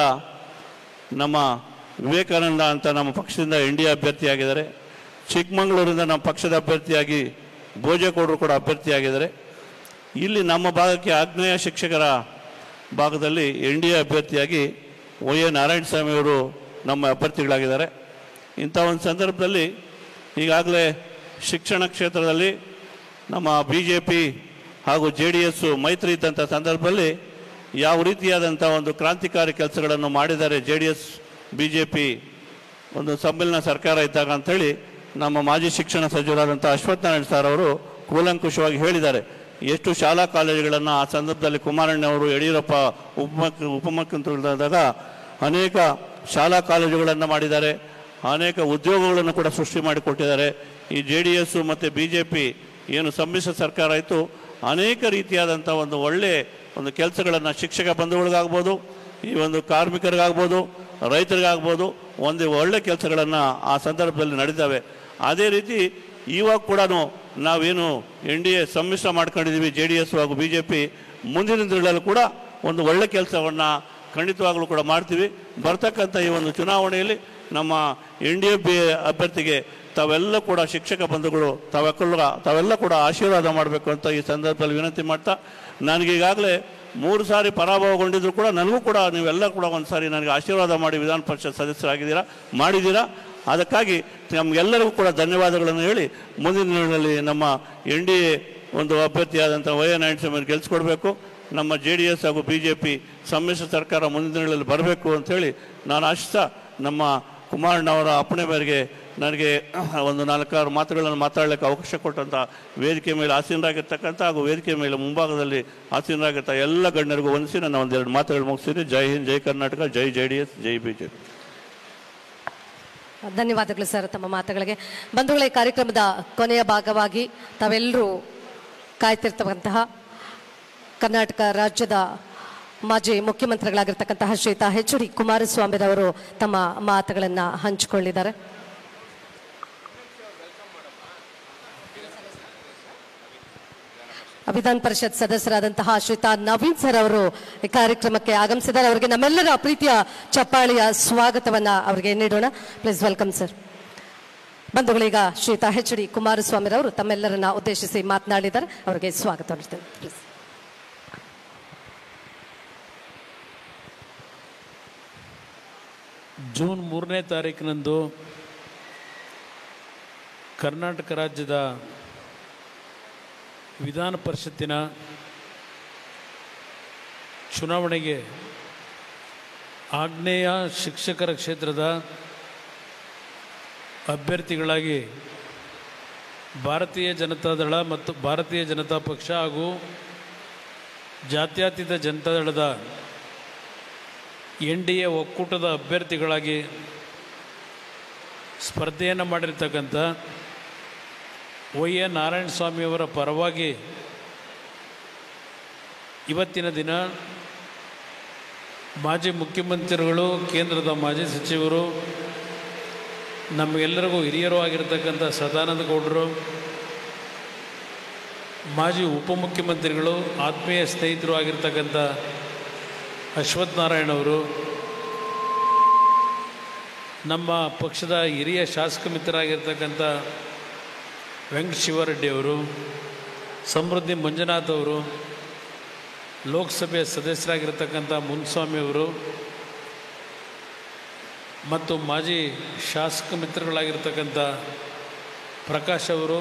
ನಮ್ಮ ವಿವೇಕಾನಂದ ಅಂತ ನಮ್ಮ ಪಕ್ಷದಿಂದ NDA ಅಭ್ಯರ್ಥಿಯಾಗಿದ್ದಾರೆ. ಚಿಕ್ಕಮಗಳೂರಿಂದ ನಮ್ಮ ಪಕ್ಷದ ಅಭ್ಯರ್ಥಿಯಾಗಿ ಭೋಜೇಗೌಡರು ಕೂಡ ಅಭ್ಯರ್ಥಿಯಾಗಿದ್ದಾರೆ. ಇಲ್ಲಿ ನಮ್ಮ ಭಾಗಕ್ಕೆ ಆಗ್ನೇಯ ಶಿಕ್ಷಕರ ಭಾಗದಲ್ಲಿ NDA ಅಭ್ಯರ್ಥಿಯಾಗಿ YA ನಾರಾಯಣಸ್ವಾಮಿ ಅವರು ನಮ್ಮ ಅಭ್ಯರ್ಥಿಗಳಾಗಿದ್ದಾರೆ. ಇಂಥ ಒಂದು ಸಂದರ್ಭದಲ್ಲಿ ಈಗಾಗಲೇ ಶಿಕ್ಷಣ ಕ್ಷೇತ್ರದಲ್ಲಿ ನಮ್ಮ BJP ಹಾಗೂ JDS ಮೈತ್ರಿ ಇದ್ದಂಥ ಸಂದರ್ಭದಲ್ಲಿ ಯಾವ ರೀತಿಯಾದಂಥ ಒಂದು ಕ್ರಾಂತಿಕಾರಿ ಕೆಲಸಗಳನ್ನು ಮಾಡಿದ್ದಾರೆ JDS BJP ಒಂದು ಸಮ್ಮಿಲನ ಸರ್ಕಾರ ಇದ್ದಾಗ ಅಂಥೇಳಿ ನಮ್ಮ ಮಾಜಿ ಶಿಕ್ಷಣ ಸಚಿವರಾದಂಥ ಅಶ್ವತ್ಥನಾರಾಯಣ ಸರ್ ಅವರು ಕೂಲಂಕುಷವಾಗಿ ಹೇಳಿದ್ದಾರೆ. ಎಷ್ಟು ಶಾಲಾ ಕಾಲೇಜುಗಳನ್ನು ಆ ಸಂದರ್ಭದಲ್ಲಿ ಕುಮಾರಣ್ಣವರು, ಯಡಿಯೂರಪ್ಪ ಉಪಮುಖ್ಯಮಂತ್ರಿಗಳಾದಾಗ ಅನೇಕ ಶಾಲಾ ಕಾಲೇಜುಗಳನ್ನು ಮಾಡಿದ್ದಾರೆ, ಅನೇಕ ಉದ್ಯೋಗಗಳನ್ನು ಕೂಡ ಸೃಷ್ಟಿ ಮಾಡಿಕೊಟ್ಟಿದ್ದಾರೆ. ಈ JDS ಮತ್ತು BJP ಏನು ಸಮ್ಮಿಶ್ರ ಸರ್ಕಾರ ಆಯಿತು, ಅನೇಕ ರೀತಿಯಾದಂಥ ಒಂದು ಒಳ್ಳೆಯ ಒಂದು ಕೆಲಸಗಳನ್ನು ಶಿಕ್ಷಕ ಬಂಧುಗಳಿಗಾಗ್ಬೋದು, ಈ ಒಂದು ಕಾರ್ಮಿಕರಿಗಾಗ್ಬೋದು, ರೈತರಿಗಾಗ್ಬೋದು, ಒಂದು ಒಳ್ಳೆ ಕೆಲಸಗಳನ್ನು ಆ ಸಂದರ್ಭದಲ್ಲಿ ನಡೆದಿದ್ದಾವೆ. ಅದೇ ರೀತಿ ಇವಾಗ ಕೂಡ ನಾವೇನು NDA ಸಮ್ಮಿಶ್ರ ಮಾಡ್ಕೊಂಡಿದ್ದೀವಿ JDS ಹಾಗೂ BJP, ಮುಂದಿನ ದಿನಗಳಲ್ಲೂ ಕೂಡ ಒಂದು ಒಳ್ಳೆ ಕೆಲಸವನ್ನು ಖಂಡಿತವಾಗಲೂ ಕೂಡ ಮಾಡ್ತೀವಿ. ಬರ್ತಕ್ಕಂಥ ಈ ಒಂದು ಚುನಾವಣೆಯಲ್ಲಿ ನಮ್ಮ NDA ಅಭ್ಯರ್ಥಿಗೆ ತಾವೆಲ್ಲ ಕೂಡ ಶಿಕ್ಷಕ ಬಂಧುಗಳು ತಾವೆಲ್ಲ ಕೂಡ ಆಶೀರ್ವಾದ ಮಾಡಬೇಕು ಅಂತ ಈ ಸಂದರ್ಭದಲ್ಲಿ ವಿನಂತಿ ಮಾಡ್ತಾ, ನನಗೀಗಾಗಲೇ 3 ಸಾರಿ ಪರಾಭವಗೊಂಡಿದ್ರು ಕೂಡ ನನಗೂ ಕೂಡ ನೀವೆಲ್ಲ ಕೂಡ ಒಂದು ಸಾರಿ ನನಗೆ ಆಶೀರ್ವಾದ ಮಾಡಿ ವಿಧಾನ ಪರಿಷತ್ ಮಾಡಿದ್ದೀರಾ. ಅದಕ್ಕಾಗಿ ನಮಗೆಲ್ಲರಿಗೂ ಕೂಡ ಧನ್ಯವಾದಗಳನ್ನು ಹೇಳಿ ಮುಂದಿನ ದಿನಗಳಲ್ಲಿ ನಮ್ಮ NDA ಒಂದು ಅಭ್ಯರ್ಥಿಯಾದಂಥ YA ನಾರಾಯಣಸ್ವಾಮಿ ಗೆಲ್ಲಿಸ್ಕೊಡ್ಬೇಕು. ನಮ್ಮ JDS ಹಾಗೂ BJP ಸಮ್ಮಿಶ್ರ ಸರ್ಕಾರ ಮುಂದಿನ ದಿನಗಳಲ್ಲಿ ಬರಬೇಕು ಅಂಥೇಳಿ ನಾನು ಆಶಿಸ್ತಾ, ನಮ್ಮ ಕುಮಾರಣ್ಣವರ ಅಪ್ಪಣೆ ಮೇರೆಗೆ ನನಗೆ ಒಂದು 4-6 ಮಾತುಗಳನ್ನು ಮಾತಾಡಲಿಕ್ಕೆ ಅವಕಾಶ ಕೊಟ್ಟಂಥ ವೇದಿಕೆ ಮೇಲೆ ಆಸೀನರಾಗಿರ್ತಕ್ಕಂಥ ಹಾಗೂ ವೇದಿಕೆ ಮೇಲೆ ಮುಂಭಾಗದಲ್ಲಿ ಆಸೀನರಾಗಿರ್ತ ಎಲ್ಲ ಗಣ್ಯರಿಗೂ ವಂದಿಸಿ ನನ್ನ 1-2 ಮಾತುಗಳು ಮುಗಿಸ್ತೀನಿ. ಜೈ ಹಿಂದ್, ಜೈ ಕರ್ನಾಟಕ, ಜೈ JDS, ಜೈ BJP. ಧನ್ಯವಾದಗಳು ಸರ್ ತಮ್ಮ ಮಾತುಗಳಿಗೆ. ಬಂಧುಗಳೇ, ಕಾರ್ಯಕ್ರಮದ ಕೊನೆಯ ಭಾಗವಾಗಿ ತಾವೆಲ್ಲರೂ ಕಾಯ್ತಿರ್ತಕ್ಕಂತಹ ಕರ್ನಾಟಕ ರಾಜ್ಯದ ಮಾಜಿ ಮುಖ್ಯಮಂತ್ರಿಗಳಾಗಿರ್ತಕ್ಕಂತಹ ಶ್ರೀಯುತ HD ಕುಮಾರಸ್ವಾಮಿರವರು ತಮ್ಮ ಮಾತುಗಳನ್ನು ಹಂಚಿಕೊಳ್ಳಿದ್ದಾರೆ. ವಿಧಾನ ಪರಿಷತ್ ಸದಸ್ಯರಾದಂತಹ ಶ್ರೀಯುತ ನವೀನ್ ಸರ್ ಅವರು ಈ ಕಾರ್ಯಕ್ರಮಕ್ಕೆ ಆಗಮಿಸಿದ್ದಾರೆ. ಅವರಿಗೆ ನಮ್ಮೆಲ್ಲರ ಪ್ರೀತಿಯ ಚಪ್ಪಾಳಿಯ ಸ್ವಾಗತವನ್ನ ಅವರಿಗೆ ನೀಡೋಣ. Please welcome sir. ಬಂಧುಗಳೀಗ ಶ್ರೀಯುತ HD ಕುಮಾರಸ್ವಾಮಿರವರು ತಮ್ಮೆಲ್ಲರನ್ನ ಉದ್ದೇಶಿಸಿ ಮಾತನಾಡಿದ್ದಾರೆ. ಅವರಿಗೆ ಸ್ವಾಗತ ನೀಡ್ತೇನೆ. ಪ್ಲೀಸ್. ಜೂನ್ 3ನೇ ತಾರೀಕಿನಂದು ಕರ್ನಾಟಕ ರಾಜ್ಯದ ವಿಧಾನ ಪರಿಷತ್ತಿನ ಚುನಾವಣೆಗೆ ಆಗ್ನೇಯ ಶಿಕ್ಷಕರ ಕ್ಷೇತ್ರದ ಅಭ್ಯರ್ಥಿಗಳಾಗಿ ಭಾರತೀಯ ಜನತಾದಳ ಮತ್ತು ಭಾರತೀಯ ಜನತಾ ಪಕ್ಷ ಹಾಗೂ ಜಾತ್ಯತೀತ ಜನತಾದಳದ NDA ಒಕ್ಕೂಟದ ಅಭ್ಯರ್ಥಿಗಳಾಗಿ ಸ್ಪರ್ಧೆಯನ್ನು ಮಾಡಿರ್ತಕ್ಕಂಥ YA ನಾರಾಯಣಸ್ವಾಮಿಯವರ ಪರವಾಗಿ ಇವತ್ತಿನ ದಿನ ಮಾಜಿ ಮುಖ್ಯಮಂತ್ರಿಗಳು, ಕೇಂದ್ರದ ಮಾಜಿ ಸಚಿವರು, ನಮಗೆಲ್ಲರಿಗೂ ಹಿರಿಯರು ಆಗಿರ್ತಕ್ಕಂಥ ಸದಾನಂದ ಗೌಡರು, ಮಾಜಿ ಉಪಮುಖ್ಯಮಂತ್ರಿಗಳು, ಆತ್ಮೀಯ ಸ್ನೇಹಿತರು ಆಗಿರ್ತಕ್ಕಂಥ ಅಶ್ವಥ್ ನಾರಾಯಣವರು, ನಮ್ಮ ಪಕ್ಷದ ಹಿರಿಯ ಶಾಸಕ ಮಿತ್ರರಾಗಿರ್ತಕ್ಕಂಥ ವೆಂಕಟ ಶಿವರೆಡ್ಡಿಯವರು, ಸಮೃದ್ಧಿ ಮಂಜುನಾಥ್ ಅವರು, ಲೋಕಸಭೆಯ ಸದಸ್ಯರಾಗಿರ್ತಕ್ಕಂಥ ಮುನ್ಸ್ವಾಮಿಯವರು ಮತ್ತು ಮಾಜಿ ಶಾಸಕ ಮಿತ್ರಗಳಾಗಿರ್ತಕ್ಕಂಥ ಪ್ರಕಾಶ್ ಅವರು,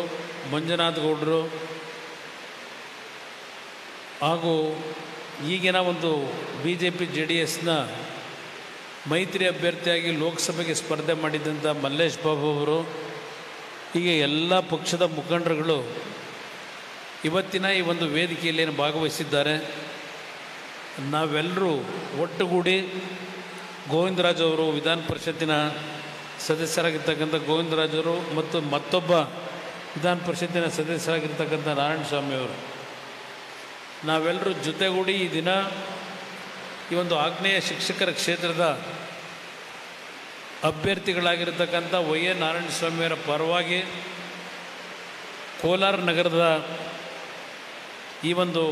ಮಂಜುನಾಥ್ ಗೌಡರು ಹಾಗೂ ಈಗಿನ ಒಂದು BJP JDSನ ಮೈತ್ರಿ ಅಭ್ಯರ್ಥಿಯಾಗಿ ಲೋಕಸಭೆಗೆ ಸ್ಪರ್ಧೆ ಮಾಡಿದ್ದಂಥ ಮಲ್ಲೇಶ್ ಬಾಬು ಅವರು, ಹೀಗೆ ಎಲ್ಲ ಪಕ್ಷದ ಮುಖಂಡರುಗಳು ಇವತ್ತಿನ ಈ ಒಂದು ವೇದಿಕೆಯಲ್ಲಿ ಭಾಗವಹಿಸಿದ್ದಾರೆ. ನಾವೆಲ್ಲರೂ ಒಟ್ಟುಗೂಡಿ ಗೋವಿಂದರಾಜ್ ಅವರು, ವಿಧಾನ ಪರಿಷತ್ತಿನ ಸದಸ್ಯರಾಗಿರ್ತಕ್ಕಂಥ ಗೋವಿಂದರಾಜ್ ಅವರು ಮತ್ತು ಮತ್ತೊಬ್ಬ ವಿಧಾನ ಪರಿಷತ್ತಿನ ಸದಸ್ಯರಾಗಿರ್ತಕ್ಕಂಥ ನಾರಾಯಣಸ್ವಾಮಿ ಅವರು, ನಾವೆಲ್ಲರೂ ಜೊತೆಗೂಡಿ ಈ ದಿನ ಈ ಒಂದು ಆಗ್ನೇಯ ಶಿಕ್ಷಕರ ಕ್ಷೇತ್ರದ ಅಭ್ಯರ್ಥಿಗಳಾಗಿರ್ತಕ್ಕಂಥ YA ನಾರಾಯಣಸ್ವಾಮಿಯವರ ಪರವಾಗಿ ಕೋಲಾರ ನಗರದ ಈ ಒಂದು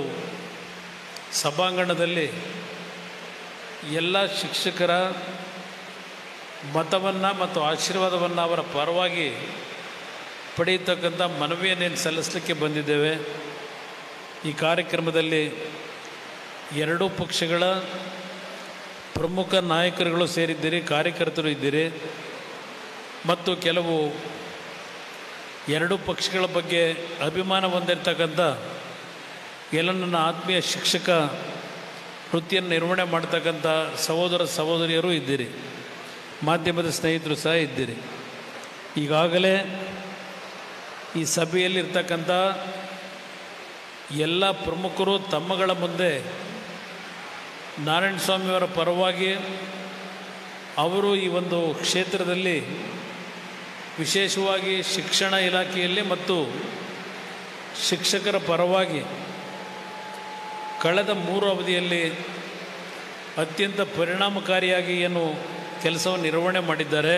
ಸಭಾಂಗಣದಲ್ಲಿ ಎಲ್ಲ ಶಿಕ್ಷಕರ ಮತವನ್ನು ಮತ್ತು ಆಶೀರ್ವಾದವನ್ನು ಅವರ ಪರವಾಗಿ ಪಡೆಯತಕ್ಕಂಥ ಮನವಿಯನ್ನೇನು ಸಲ್ಲಿಸಲಿಕ್ಕೆ ಬಂದಿದ್ದೇವೆ. ಈ ಕಾರ್ಯಕ್ರಮದಲ್ಲಿ ಎರಡೂ ಪಕ್ಷಗಳ ಪ್ರಮುಖ ನಾಯಕರುಗಳು ಸೇರಿದ್ದೀರಿ, ಕಾರ್ಯಕರ್ತರು ಇದ್ದೀರಿ ಮತ್ತು ಕೆಲವು ಎರಡೂ ಪಕ್ಷಗಳ ಬಗ್ಗೆ ಅಭಿಮಾನ ಹೊಂದಿರತಕ್ಕಂಥ ಎಲ್ಲ ನನ್ನ ಆತ್ಮೀಯ ಶಿಕ್ಷಕ ವೃತ್ತಿಯನ್ನು ನಿರ್ವಹಣೆ ಮಾಡ್ತಕ್ಕಂಥ ಸಹೋದರ ಸಹೋದರಿಯರು ಇದ್ದೀರಿ, ಮಾಧ್ಯಮದ ಸ್ನೇಹಿತರು ಸಹ ಇದ್ದೀರಿ. ಈಗಾಗಲೇ ಈ ಸಭೆಯಲ್ಲಿರ್ತಕ್ಕಂಥ ಎಲ್ಲ ಪ್ರಮುಖರು ತಮ್ಮಗಳ ಮುಂದೆ ನಾರಾಯಣಸ್ವಾಮಿಯವರ ಪರವಾಗಿ ಅವರು ಈ ಒಂದು ಕ್ಷೇತ್ರದಲ್ಲಿ ವಿಶೇಷವಾಗಿ ಶಿಕ್ಷಣ ಇಲಾಖೆಯಲ್ಲಿ ಮತ್ತು ಶಿಕ್ಷಕರ ಪರವಾಗಿ ಕಳೆದ 3 ಅವಧಿಯಲ್ಲಿ ಅತ್ಯಂತ ಪರಿಣಾಮಕಾರಿಯಾಗಿ ಏನು ಕೆಲಸವನ್ನು ನಿರ್ವಹಣೆ ಮಾಡಿದ್ದಾರೆ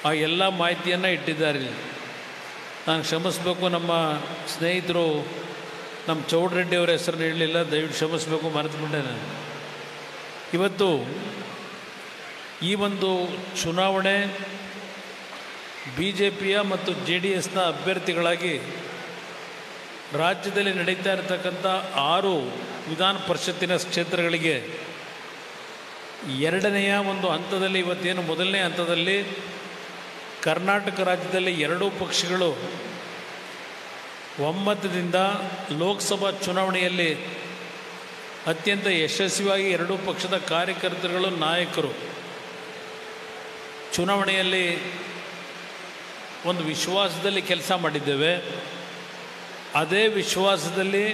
ಆ ಎಲ್ಲ ಮಾಹಿತಿಯನ್ನು ಇಟ್ಟಿದ್ದಾರೆ. ನಾನು ಕ್ಷಮಿಸಬೇಕು, ನಮ್ಮ ಸ್ನೇಹಿತರು ನಮ್ಮ ಚೌಡರೆಡ್ಡಿ ಅವರ ಹೆಸರನ್ನು ಹೇಳಲಿಲ್ಲ, ದಯವಿಟ್ಟು ಕ್ಷಮಿಸಬೇಕು, ಮರೆತುಬಿಟ್ಟೆ ನಾನು. ಇವತ್ತು ಈ ಒಂದು ಚುನಾವಣೆ BJPಯ ಮತ್ತು JDSನ ಅಭ್ಯರ್ಥಿಗಳಾಗಿ ರಾಜ್ಯದಲ್ಲಿ ನಡೀತಾ ಇರತಕ್ಕಂಥ 6 ವಿಧಾನ ಪರಿಷತ್ತಿನ ಕ್ಷೇತ್ರಗಳಿಗೆ ಎರಡನೆಯ ಒಂದು ಹಂತದಲ್ಲಿ, ಇವತ್ತೇನು ಮೊದಲನೇ ಹಂತದಲ್ಲಿ ಕರ್ನಾಟಕ ರಾಜ್ಯದಲ್ಲಿ ಎರಡೂ ಪಕ್ಷಗಳು ಒಮ್ಮತದಿಂದ ಲೋಕಸಭಾ ಚುನಾವಣೆಯಲ್ಲಿ ಅತ್ಯಂತ ಯಶಸ್ವಿಯಾಗಿ ಎರಡೂ ಪಕ್ಷದ ಕಾರ್ಯಕರ್ತರುಗಳು, ನಾಯಕರು ಚುನಾವಣೆಯಲ್ಲಿ ಒಂದು ವಿಶ್ವಾಸದಲ್ಲಿ ಕೆಲಸ ಮಾಡಿದ್ದೇವೆ. ಅದೇ ವಿಶ್ವಾಸದಲ್ಲಿ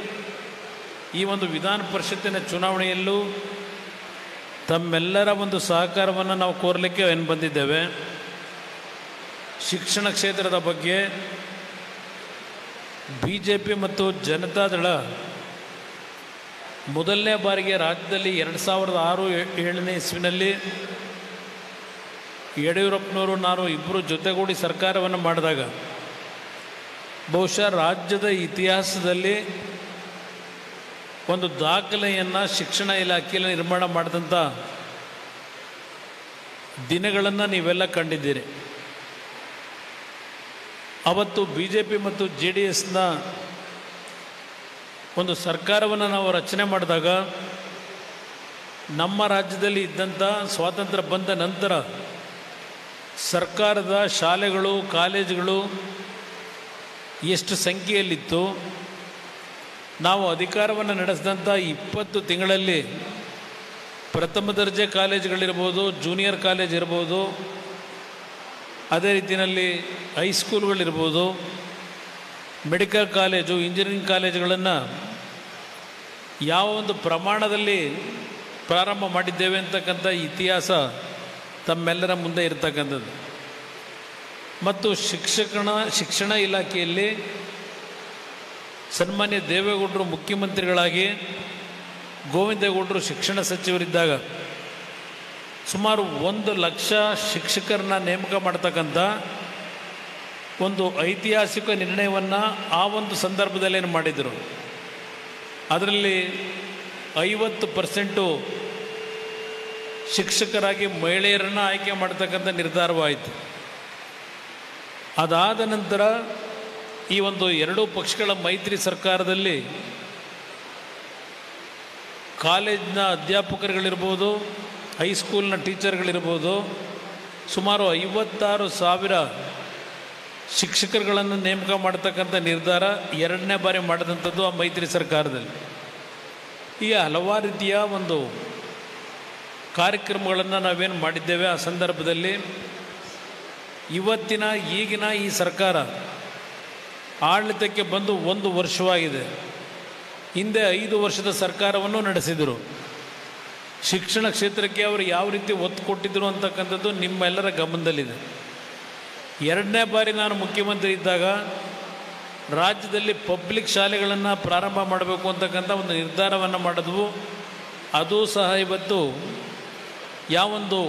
ಈ ಒಂದು ವಿಧಾನ ಪರಿಷತ್ತಿನ ಚುನಾವಣೆಯಲ್ಲೂ ತಮ್ಮೆಲ್ಲರ ಒಂದು ಸಹಕಾರವನ್ನು ನಾವು ಕೋರಲಿಕ್ಕೆ ಬಂದಿದ್ದೇವೆ. ಶಿಕ್ಷಣ ಕ್ಷೇತ್ರದ ಬಗ್ಗೆ BJP ಮತ್ತು ಜನತಾದಳ ಮೊದಲನೇ ಬಾರಿಗೆ ರಾಜ್ಯದಲ್ಲಿ 2006-7ನೇ ಇಸ್ವಿನಲ್ಲಿ ಯಡಿಯೂರಪ್ಪನವರು ನಾನು ಇಬ್ಬರು ಜೊತೆಗೂಡಿ ಸರ್ಕಾರವನ್ನು ಮಾಡಿದಾಗ ಬಹುಶಃ ರಾಜ್ಯದ ಇತಿಹಾಸದಲ್ಲಿ ಒಂದು ದಾಖಲೆಯನ್ನು ಶಿಕ್ಷಣ ಇಲಾಖೆಯಲ್ಲಿ ನಿರ್ಮಾಣ ಮಾಡಿದಂಥ ದಿನಗಳನ್ನು ನೀವೆಲ್ಲ ಕಂಡಿದ್ದೀರಿ. ಅವತ್ತು BJP ಮತ್ತು JDSನ ಒಂದು ಸರ್ಕಾರವನ್ನು ನಾವು ರಚನೆ ಮಾಡಿದಾಗ ನಮ್ಮ ರಾಜ್ಯದಲ್ಲಿ ಇದ್ದಂಥ ಸ್ವಾತಂತ್ರ್ಯ ಬಂದ ನಂತರ ಸರ್ಕಾರದ ಶಾಲೆಗಳು, ಕಾಲೇಜುಗಳು ಎಷ್ಟು ಸಂಖ್ಯೆಯಲ್ಲಿತ್ತು, ನಾವು ಅಧಿಕಾರವನ್ನು ನಡೆಸಿದಂಥ 20 ತಿಂಗಳಲ್ಲಿ ಪ್ರಥಮ ದರ್ಜೆ ಕಾಲೇಜುಗಳಿರ್ಬೋದು, ಜೂನಿಯರ್ ಕಾಲೇಜ್ ಇರ್ಬೋದು, ಅದೇ ರೀತಿಯಲ್ಲಿ ಹೈಸ್ಕೂಲ್ಗಳಿರ್ಬೋದು, ಮೆಡಿಕಲ್ ಕಾಲೇಜು, ಇಂಜಿನಿಯರಿಂಗ್ ಕಾಲೇಜುಗಳನ್ನು ಯಾವ ಒಂದು ಪ್ರಮಾಣದಲ್ಲಿ ಪ್ರಾರಂಭ ಮಾಡಿದ್ದೇವೆ ಅಂತಕ್ಕಂಥ ಇತಿಹಾಸ ತಮ್ಮೆಲ್ಲರ ಮುಂದೆ ಇರತಕ್ಕಂಥದ್ದು. ಮತ್ತು ಶಿಕ್ಷಣ ಇಲಾಖೆಯಲ್ಲಿ ಸನ್ಮಾನ್ಯ ದೇವೇಗೌಡರು ಮುಖ್ಯಮಂತ್ರಿಗಳಾಗಿ ಗೋವಿಂದೇಗೌಡರು ಶಿಕ್ಷಣ ಸಚಿವರಿದ್ದಾಗ ಸುಮಾರು 1 ಲಕ್ಷ ಶಿಕ್ಷಕರನ್ನ ನೇಮಕ ಮಾಡ್ತಕ್ಕಂಥ ಒಂದು ಐತಿಹಾಸಿಕ ನಿರ್ಣಯವನ್ನು ಆ ಒಂದು ಸಂದರ್ಭದಲ್ಲೇನು ಮಾಡಿದರು. ಅದರಲ್ಲಿ 50% ಶಿಕ್ಷಕರಾಗಿ ಮಹಿಳೆಯರನ್ನು ಆಯ್ಕೆ ಮಾಡ್ತಕ್ಕಂಥ ನಿರ್ಧಾರವಾಯಿತು. ಅದಾದ ನಂತರ ಈ ಒಂದು 2 ಪಕ್ಷಗಳ ಮೈತ್ರಿ ಸರ್ಕಾರದಲ್ಲಿ ಕಾಲೇಜಿನ ಅಧ್ಯಾಪಕರುಗಳಿರ್ಬೋದು, ಹೈಸ್ಕೂಲ್ನ ಟೀಚರ್ಗಳಿರ್ಬೋದು, ಸುಮಾರು 56,000 ಶಿಕ್ಷಕರುಗಳನ್ನು ನೇಮಕ ಮಾಡ್ತಕ್ಕಂಥ ನಿರ್ಧಾರ 2ನೇ ಬಾರಿ ಮಾಡಿದಂಥದ್ದು ಆ ಮೈತ್ರಿ ಸರ್ಕಾರದಲ್ಲಿ. ಈ ಹಲವಾರು ರೀತಿಯ ಒಂದು ಕಾರ್ಯಕ್ರಮಗಳನ್ನು ನಾವೇನು ಮಾಡಿದ್ದೇವೆ. ಆ ಸಂದರ್ಭದಲ್ಲಿ ಈಗಿನ ಈ ಸರ್ಕಾರ ಆಡಳಿತಕ್ಕೆ ಬಂದು 1 ವರ್ಷವಾಗಿದೆ. ಹಿಂದೆ 5 ವರ್ಷದ ಸರ್ಕಾರವನ್ನು ನಡೆಸಿದರು. ಶಿಕ್ಷಣ ಕ್ಷೇತ್ರಕ್ಕೆ ಅವರು ಯಾವ ರೀತಿ ಒತ್ತು ಕೊಟ್ಟಿದ್ದರು ಅಂತಕ್ಕಂಥದ್ದು ನಿಮ್ಮೆಲ್ಲರ ಗಮನದಲ್ಲಿದೆ. 2ನೇ ಬಾರಿ ನಾನು ಮುಖ್ಯಮಂತ್ರಿ ಇದ್ದಾಗ ರಾಜ್ಯದಲ್ಲಿ ಪಬ್ಲಿಕ್ ಶಾಲೆಗಳನ್ನು ಪ್ರಾರಂಭ ಮಾಡಬೇಕು ಅಂತಕ್ಕಂಥ ಒಂದು ನಿರ್ಧಾರವನ್ನು ಮಾಡಿದ್ವು. ಅದು ಸಹ ಇವತ್ತು ಯಾವೊಂದು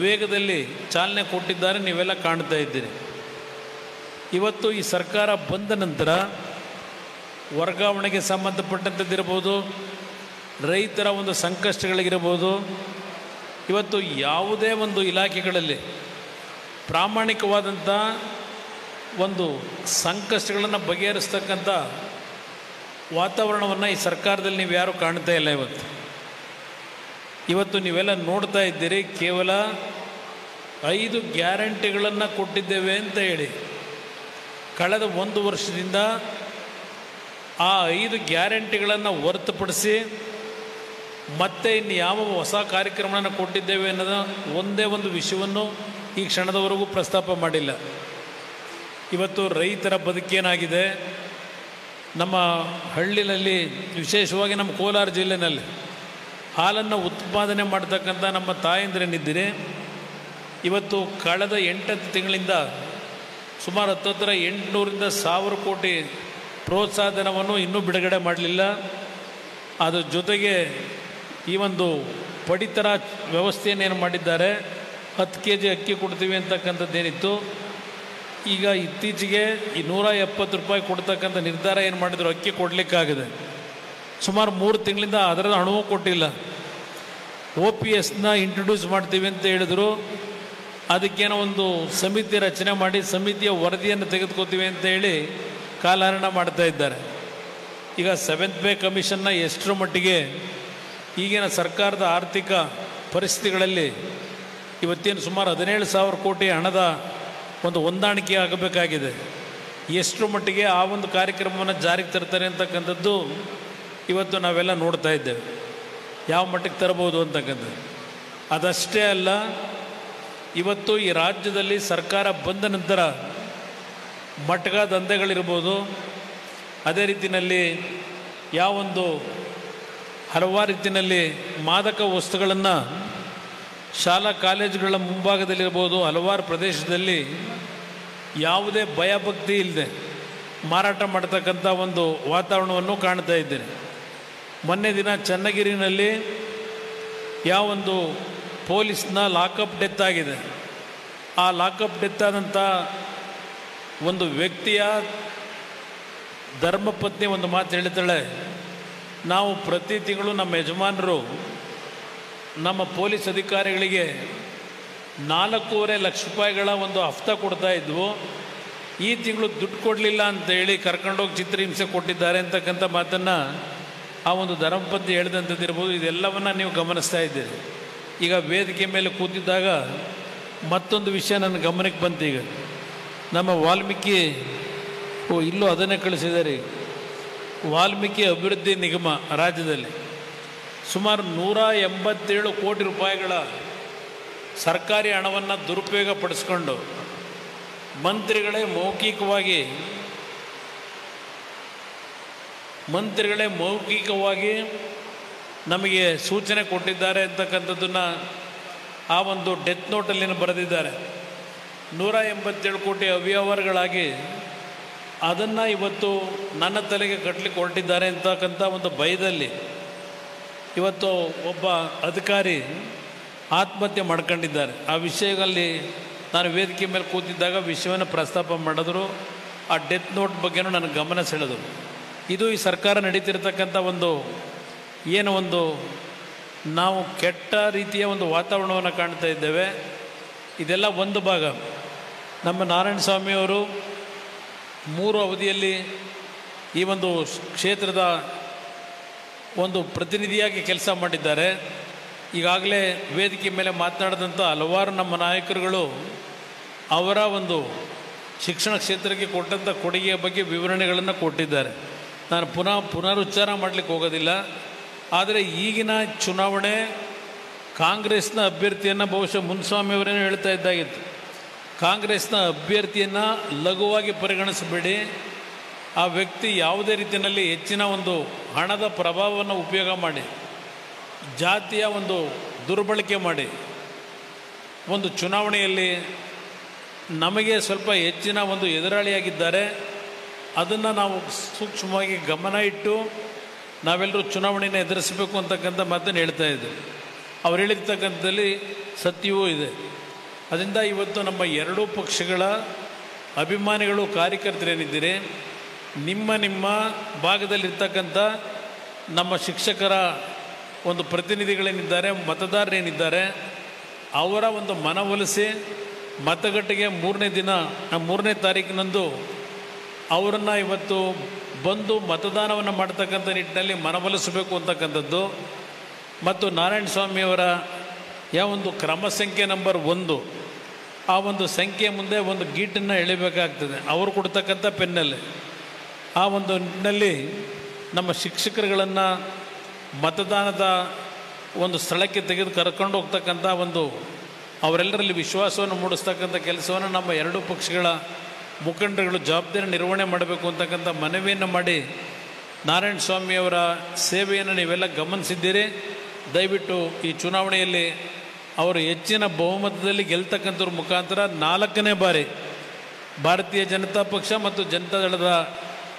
ವೇಗದಲ್ಲಿ ಚಾಲನೆ ಕೊಟ್ಟಿದ್ದಾರೆ ನೀವೆಲ್ಲ ಕಾಣ್ತಾ ಇದ್ದೀರಿ. ಇವತ್ತು ಈ ಸರ್ಕಾರ ಬಂದ ನಂತರ ವರ್ಗಾವಣೆಗೆ ಸಂಬಂಧಪಟ್ಟಂಥದ್ದಿರ್ಬೋದು, ರೈತರ ಒಂದು ಸಂಕಷ್ಟಗಳಿಗಿರ್ಬೋದು, ಇವತ್ತು ಯಾವುದೇ ಒಂದು ಇಲಾಖೆಗಳಲ್ಲಿ ಪ್ರಾಮಾಣಿಕವಾದಂಥ ಒಂದು ಸಂಕಷ್ಟಗಳನ್ನು ಬಗೆಹರಿಸ್ತಕ್ಕಂಥ ವಾತಾವರಣವನ್ನು ಈ ಸರ್ಕಾರದಲ್ಲಿ ನೀವು ಯಾರೂ ಕಾಣ್ತಾ ಇಲ್ಲ. ಇವತ್ತು ನೀವೆಲ್ಲ ನೋಡ್ತಾ ಇದ್ದೀರಿ, ಕೇವಲ 5 ಗ್ಯಾರಂಟಿಗಳನ್ನು ಕೊಟ್ಟಿದ್ದೇವೆ ಅಂತ ಹೇಳಿ ಕಳೆದ 1 ವರ್ಷದಿಂದ ಆ 5 ಗ್ಯಾರಂಟಿಗಳನ್ನು ಹೊರತುಪಡಿಸಿ ಮತ್ತೆ ಇನ್ನು ಯಾವ ಹೊಸ ಕಾರ್ಯಕ್ರಮಗಳನ್ನು ಕೊಟ್ಟಿದ್ದೇವೆ ಅನ್ನೋದು ಒಂದೇ ಒಂದು ವಿಷಯವನ್ನು ಈ ಕ್ಷಣದವರೆಗೂ ಪ್ರಸ್ತಾಪ ಮಾಡಿಲ್ಲ. ಇವತ್ತು ರೈತರ ಬದುಕೇನಾಗಿದೆ, ನಮ್ಮ ಹಳ್ಳಿನಲ್ಲಿ ವಿಶೇಷವಾಗಿ ನಮ್ಮ ಕೋಲಾರ ಜಿಲ್ಲೆಯಲ್ಲಿ ಹಾಲನ್ನು ಉತ್ಪಾದನೆ ಮಾಡ್ತಕ್ಕಂಥ ನಮ್ಮ ತಾಯಂದಿರೇನಿದ್ದೀರಿ, ಇವತ್ತು ಕಳೆದ 8 ತಿಂಗಳಿಂದ ಸುಮಾರು 800ರಿಂದ 1000 ಕೋಟಿ ಪ್ರೋತ್ಸಾಹಧನವನ್ನು ಇನ್ನೂ ಬಿಡುಗಡೆ ಮಾಡಲಿಲ್ಲ. ಅದರ ಜೊತೆಗೆ ಈ ಒಂದು ಪಡಿತರ ವ್ಯವಸ್ಥೆಯನ್ನೇನು ಮಾಡಿದ್ದಾರೆ, 10 kg ಅಕ್ಕಿ ಕೊಡ್ತೀವಿ ಅಂತಕ್ಕಂಥದ್ದೇನಿತ್ತು, ಈಗ ಇತ್ತೀಚೆಗೆ ಈ 170 ರೂಪಾಯಿ ಕೊಡ್ತಕ್ಕಂಥ ನಿರ್ಧಾರ ಏನು ಮಾಡಿದ್ರು, ಅಕ್ಕಿ ಕೊಡಲಿಕ್ಕಾಗಿದೆ. ಸುಮಾರು 3 ತಿಂಗಳಿಂದ ಅದರ ಹಣವೂ ಕೊಟ್ಟಿಲ್ಲ. OPSನ ಇಂಟ್ರೊಡ್ಯೂಸ್ ಮಾಡ್ತೀವಿ ಅಂತ ಹೇಳಿದ್ರು, ಅದಕ್ಕೇನೋ ಒಂದು ಸಮಿತಿ ರಚನೆ ಮಾಡಿ ಸಮಿತಿಯ ವರದಿಯನ್ನು ತೆಗೆದುಕೋತೀವಿ ಅಂತ ಹೇಳಿ ಕಾಲಹರಣ ಮಾಡ್ತಾ ಇದ್ದಾರೆ. ಈಗ 7th ಪೇ ಕಮಿಷನ್ನ ಎಷ್ಟರ ಮಟ್ಟಿಗೆ ಈಗಿನ ಸರ್ಕಾರದ ಆರ್ಥಿಕ ಪರಿಸ್ಥಿತಿಗಳಲ್ಲಿ ಇವತ್ತೇನು ಸುಮಾರು 17,000 ಕೋಟಿ ಹಣದ ಒಂದು ಹೊಂದಾಣಿಕೆ ಆಗಬೇಕಾಗಿದೆ. ಎಷ್ಟರ ಮಟ್ಟಿಗೆ ಆ ಒಂದು ಕಾರ್ಯಕ್ರಮವನ್ನು ಜಾರಿಗೆ ತರ್ತಾರೆ ಅಂತಕ್ಕಂಥದ್ದು ಇವತ್ತು ನಾವೆಲ್ಲ ನೋಡ್ತಾ ಇದ್ದೇವೆ, ಯಾವ ಮಟ್ಟಿಗೆ ತರಬಹುದು ಅಂತಕ್ಕಂಥದ್ದು. ಅದಷ್ಟೇ ಅಲ್ಲ, ಇವತ್ತು ಈ ರಾಜ್ಯದಲ್ಲಿ ಸರ್ಕಾರ ಬಂದ ನಂತರ ಮಟ್ಕ ದಂಧೆಗಳಿರ್ಬೋದು, ಅದೇ ರೀತಿಯಲ್ಲಿ ಯಾವೊಂದು ಹಲವಾರು ರೀತಿಯಲ್ಲಿ ಮಾದಕ ವಸ್ತುಗಳನ್ನು ಶಾಲಾ ಕಾಲೇಜುಗಳ ಮುಂಭಾಗದಲ್ಲಿರ್ಬೋದು, ಹಲವಾರು ಪ್ರದೇಶದಲ್ಲಿ ಯಾವುದೇ ಭಯಭಕ್ತಿ ಇಲ್ಲದೆ ಮಾರಾಟ ಮಾಡ್ತಕ್ಕಂಥ ಒಂದು ವಾತಾವರಣವನ್ನು ಕಾಣ್ತಾ ಇದ್ದೇನೆ. ಮೊನ್ನೆ ದಿನ ಚನ್ನಗಿರಿನಲ್ಲಿ ಯಾವೊಂದು ಪೊಲೀಸ್ನ ಲಾಕಪ್ ಡೆತ್ ಆಗಿದೆ. ಆ ಲಾಕಪ್ ಡೆತ್ ಆದಂಥ ಒಂದು ವ್ಯಕ್ತಿಯ ಧರ್ಮಪತ್ನಿ ಒಂದು ಮಾತು ಹೇಳ್ತಾಳೆ, ನಾವು ಪ್ರತಿ ತಿಂಗಳು ನಮ್ಮ ಯಜಮಾನರು ನಮ್ಮ ಪೊಲೀಸ್ ಅಧಿಕಾರಿಗಳಿಗೆ 4.5 ಲಕ್ಷ ರೂಪಾಯಿಗಳ ಒಂದು ಹಫ್ತಾ ಕೊಡ್ತಾ ಇದ್ವು, ಈ ತಿಂಗಳು ದುಡ್ಡು ಕೊಡಲಿಲ್ಲ ಅಂತೇಳಿ ಕರ್ಕೊಂಡೋಗಿ ಚಿತ್ರಹಿಂಸೆ ಕೊಟ್ಟಿದ್ದಾರೆ ಅಂತಕ್ಕಂಥ ಮಾತನ್ನು ಆ ಒಂದು ಧರ್ಮಪತ್ನಿ ಹೇಳಿದಂಥದ್ದಿರ್ಬೋದು. ಇದೆಲ್ಲವನ್ನು ನೀವು ಗಮನಿಸ್ತಾ ಇದ್ದೀರಿ. ಈಗ ವೇದಿಕೆ ಮೇಲೆ ಕೂತಿದ್ದಾಗ ಮತ್ತೊಂದು ವಿಷಯ ನನ್ನ ಗಮನಕ್ಕೆ ಬಂತು. ಈಗ ನಮ್ಮ ವಾಲ್ಮೀಕಿ ಇಲ್ಲೂ ಅದನ್ನೇ ಕಳಿಸಿದ್ದಾರೆ. ವಾಲ್ಮೀಕಿ ಅಭಿವೃದ್ಧಿ ನಿಗಮ ರಾಜ್ಯದಲ್ಲಿ ಸುಮಾರು 187 ಕೋಟಿ ರೂಪಾಯಿಗಳ ಸರ್ಕಾರಿ ಹಣವನ್ನು ದುರುಪಯೋಗ ಪಡಿಸ್ಕೊಂಡು ಮಂತ್ರಿಗಳೇ ಮೌಖಿಕವಾಗಿ ನಮಗೆ ಸೂಚನೆ ಕೊಟ್ಟಿದ್ದಾರೆ ಅಂತಕ್ಕಂಥದ್ದನ್ನು ಆ ಒಂದು ಡೆತ್ ನೋಟಲ್ಲಿ ಬರೆದಿದ್ದಾರೆ. 187 ಕೋಟಿ ಅವ್ಯವಹಾರಗಳಾಗಿ ಅದನ್ನು ಇವತ್ತು ನನ್ನ ತಲೆಗೆ ಕಟ್ಟಲಿಕ್ಕೆ ಹೊರಟಿದ್ದಾರೆ ಅಂತಕ್ಕಂಥ ಒಂದು ಭಯದಲ್ಲಿ ಇವತ್ತು ಒಬ್ಬ ಅಧಿಕಾರಿ ಆತ್ಮಹತ್ಯೆ ಮಾಡ್ಕೊಂಡಿದ್ದಾರೆ. ಆ ವಿಷಯದಲ್ಲಿ ನಾನು ವೇದಿಕೆ ಮೇಲೆ ಕೂತಿದ್ದಾಗ ವಿಷಯವನ್ನು ಪ್ರಸ್ತಾಪ ಮಾಡಿದ್ರು. ಆ ಡೆತ್ ನೋಟ್ ಬಗ್ಗೆನೂ ನನಗೆ ಗಮನ ಸೆಳೆದರು. ಇದು ಈ ಸರ್ಕಾರ ನಡೀತಿರ್ತಕ್ಕಂಥ ಒಂದು ನಾವು ಕೆಟ್ಟ ರೀತಿಯ ಒಂದು ವಾತಾವರಣವನ್ನು ಕಾಣ್ತಾ ಇದ್ದೇವೆ. ಇದೆಲ್ಲ ಒಂದು ಭಾಗ. ನಮ್ಮ ನಾರಾಯಣ ಸ್ವಾಮಿಯವರು 3 ಅವಧಿಯಲ್ಲಿ ಈ ಒಂದು ಕ್ಷೇತ್ರದ ಒಂದು ಪ್ರತಿನಿಧಿಯಾಗಿ ಕೆಲಸ ಮಾಡಿದ್ದಾರೆ. ಈಗಾಗಲೇ ವೇದಿಕೆ ಮೇಲೆ ಮಾತನಾಡಿದಂಥ ಹಲವಾರು ನಮ್ಮ ನಾಯಕರುಗಳು ಅವರ ಒಂದು ಶಿಕ್ಷಣ ಕ್ಷೇತ್ರಕ್ಕೆ ಕೊಟ್ಟಂಥ ಕೊಡುಗೆಯ ಬಗ್ಗೆ ವಿವರಣೆಗಳನ್ನು ಕೊಟ್ಟಿದ್ದಾರೆ. ನಾನು ಪುನರುಚ್ಚಾರ ಮಾಡಲಿಕ್ಕೆ ಹೋಗೋದಿಲ್ಲ. ಆದರೆ ಈಗಿನ ಚುನಾವಣೆ ಕಾಂಗ್ರೆಸ್ನ ಅಭ್ಯರ್ಥಿಯನ್ನು ಬಹುಶಃ ಮುನ್ಸ್ವಾಮಿಯವರೇನು ಹೇಳ್ತಾ ಇದ್ದಾಗಿತ್ತು. ಕಾಂಗ್ರೆಸ್ನ ಅಭ್ಯರ್ಥಿಯನ್ನು ಲಘುವಾಗಿ ಪರಿಗಣಿಸಬೇಡಿ. ಆ ವ್ಯಕ್ತಿ ಯಾವುದೇ ರೀತಿಯಲ್ಲಿ ಹೆಚ್ಚಿನ ಒಂದು ಹಣದ ಪ್ರಭಾವವನ್ನು ಉಪಯೋಗ ಮಾಡಿ, ಜಾತಿಯ ಒಂದು ದುರ್ಬಳಕೆ ಮಾಡಿ ಒಂದು ಚುನಾವಣೆಯಲ್ಲಿ ನಮಗೆ ಸ್ವಲ್ಪ ಹೆಚ್ಚಿನ ಒಂದು ಎದುರಾಳಿಯಾಗಿದ್ದಾರೆ. ಅದನ್ನು ನಾವು ಸೂಕ್ಷ್ಮವಾಗಿ ಗಮನ ಇಟ್ಟು ನಾವೆಲ್ಲರೂ ಚುನಾವಣೆಯನ್ನು ಎದುರಿಸಬೇಕು ಅಂತಕ್ಕಂಥ ಮಾತನ್ನು ಹೇಳ್ತಾ ಇದ್ದರು. ಅವ್ರು ಹೇಳಿರ್ತಕ್ಕಂಥದ್ದಲ್ಲಿ ಸತ್ಯವೂ ಇದೆ. ಅದರಿಂದ ಇವತ್ತು ನಮ್ಮ ಎರಡೂ ಪಕ್ಷಗಳ ಅಭಿಮಾನಿಗಳು ಕಾರ್ಯಕರ್ತರೇನಿದ್ದೀರಿ, ನಿಮ್ಮ ಭಾಗದಲ್ಲಿರ್ತಕ್ಕಂಥ ನಮ್ಮ ಶಿಕ್ಷಕರ ಒಂದು ಪ್ರತಿನಿಧಿಗಳೇನಿದ್ದಾರೆ, ಮತದಾರರೇನಿದ್ದಾರೆ, ಅವರ ಒಂದು ಮನವೊಲಿಸಿ ಮತಗಟ್ಟೆಗೆ 3ನೇ ತಾರೀಕಿನಂದು ಅವರನ್ನು ಇವತ್ತು ಬಂದು ಮತದಾನವನ್ನು ಮಾಡ್ತಕ್ಕಂಥ ನಿಟ್ಟಿನಲ್ಲಿ ಮನವೊಲಿಸಬೇಕು ಅಂತಕ್ಕಂಥದ್ದು. ಮತ್ತು ನಾರಾಯಣ ಸ್ವಾಮಿಯವರ ಒಂದು ಕ್ರಮ ಸಂಖ್ಯೆ ನಂಬರ್ 1 ಆ ಒಂದು ಸಂಖ್ಯೆ ಮುಂದೆ ಒಂದು ಗೀಟನ್ನು ಎಳಿಬೇಕಾಗ್ತದೆ ಅವರು ಕೊಡ್ತಕ್ಕಂಥ ಪೆನ್ನಲ್ಲಿ. ಆ ಒಂದು ನಿಟ್ಟಿನಲ್ಲಿ ನಮ್ಮ ಶಿಕ್ಷಕರುಗಳನ್ನು ಮತದಾನದ ಒಂದು ಸ್ಥಳಕ್ಕೆ ತೆಗೆದು ಕರ್ಕೊಂಡು ಹೋಗ್ತಕ್ಕಂಥ ಅವರೆಲ್ಲರಲ್ಲಿ ವಿಶ್ವಾಸವನ್ನು ಮೂಡಿಸ್ತಕ್ಕಂಥ ಕೆಲಸವನ್ನು ನಮ್ಮ ಎರಡೂ ಪಕ್ಷಗಳ ಮುಖಂಡರುಗಳು ಜವಾಬ್ದಾರಿ ನಿರ್ವಹಣೆ ಮಾಡಬೇಕು ಅಂತಕ್ಕಂಥ ಮನವಿಯನ್ನು ಮಾಡಿ, ನಾರಾಯಣ ಸ್ವಾಮಿಯವರ ಸೇವೆಯನ್ನು ನೀವೆಲ್ಲ ಗಮನಿಸಿದ್ದೀರಿ. ದಯವಿಟ್ಟು ಈ ಚುನಾವಣೆಯಲ್ಲಿ ಅವರು ಹೆಚ್ಚಿನ ಬಹುಮತದಲ್ಲಿ ಗೆಲ್ತಕ್ಕಂಥವ್ರ ಮುಖಾಂತರ 4ನೇ ಬಾರಿ ಭಾರತೀಯ ಜನತಾ ಪಕ್ಷ ಮತ್ತು ಜನತಾದಳದ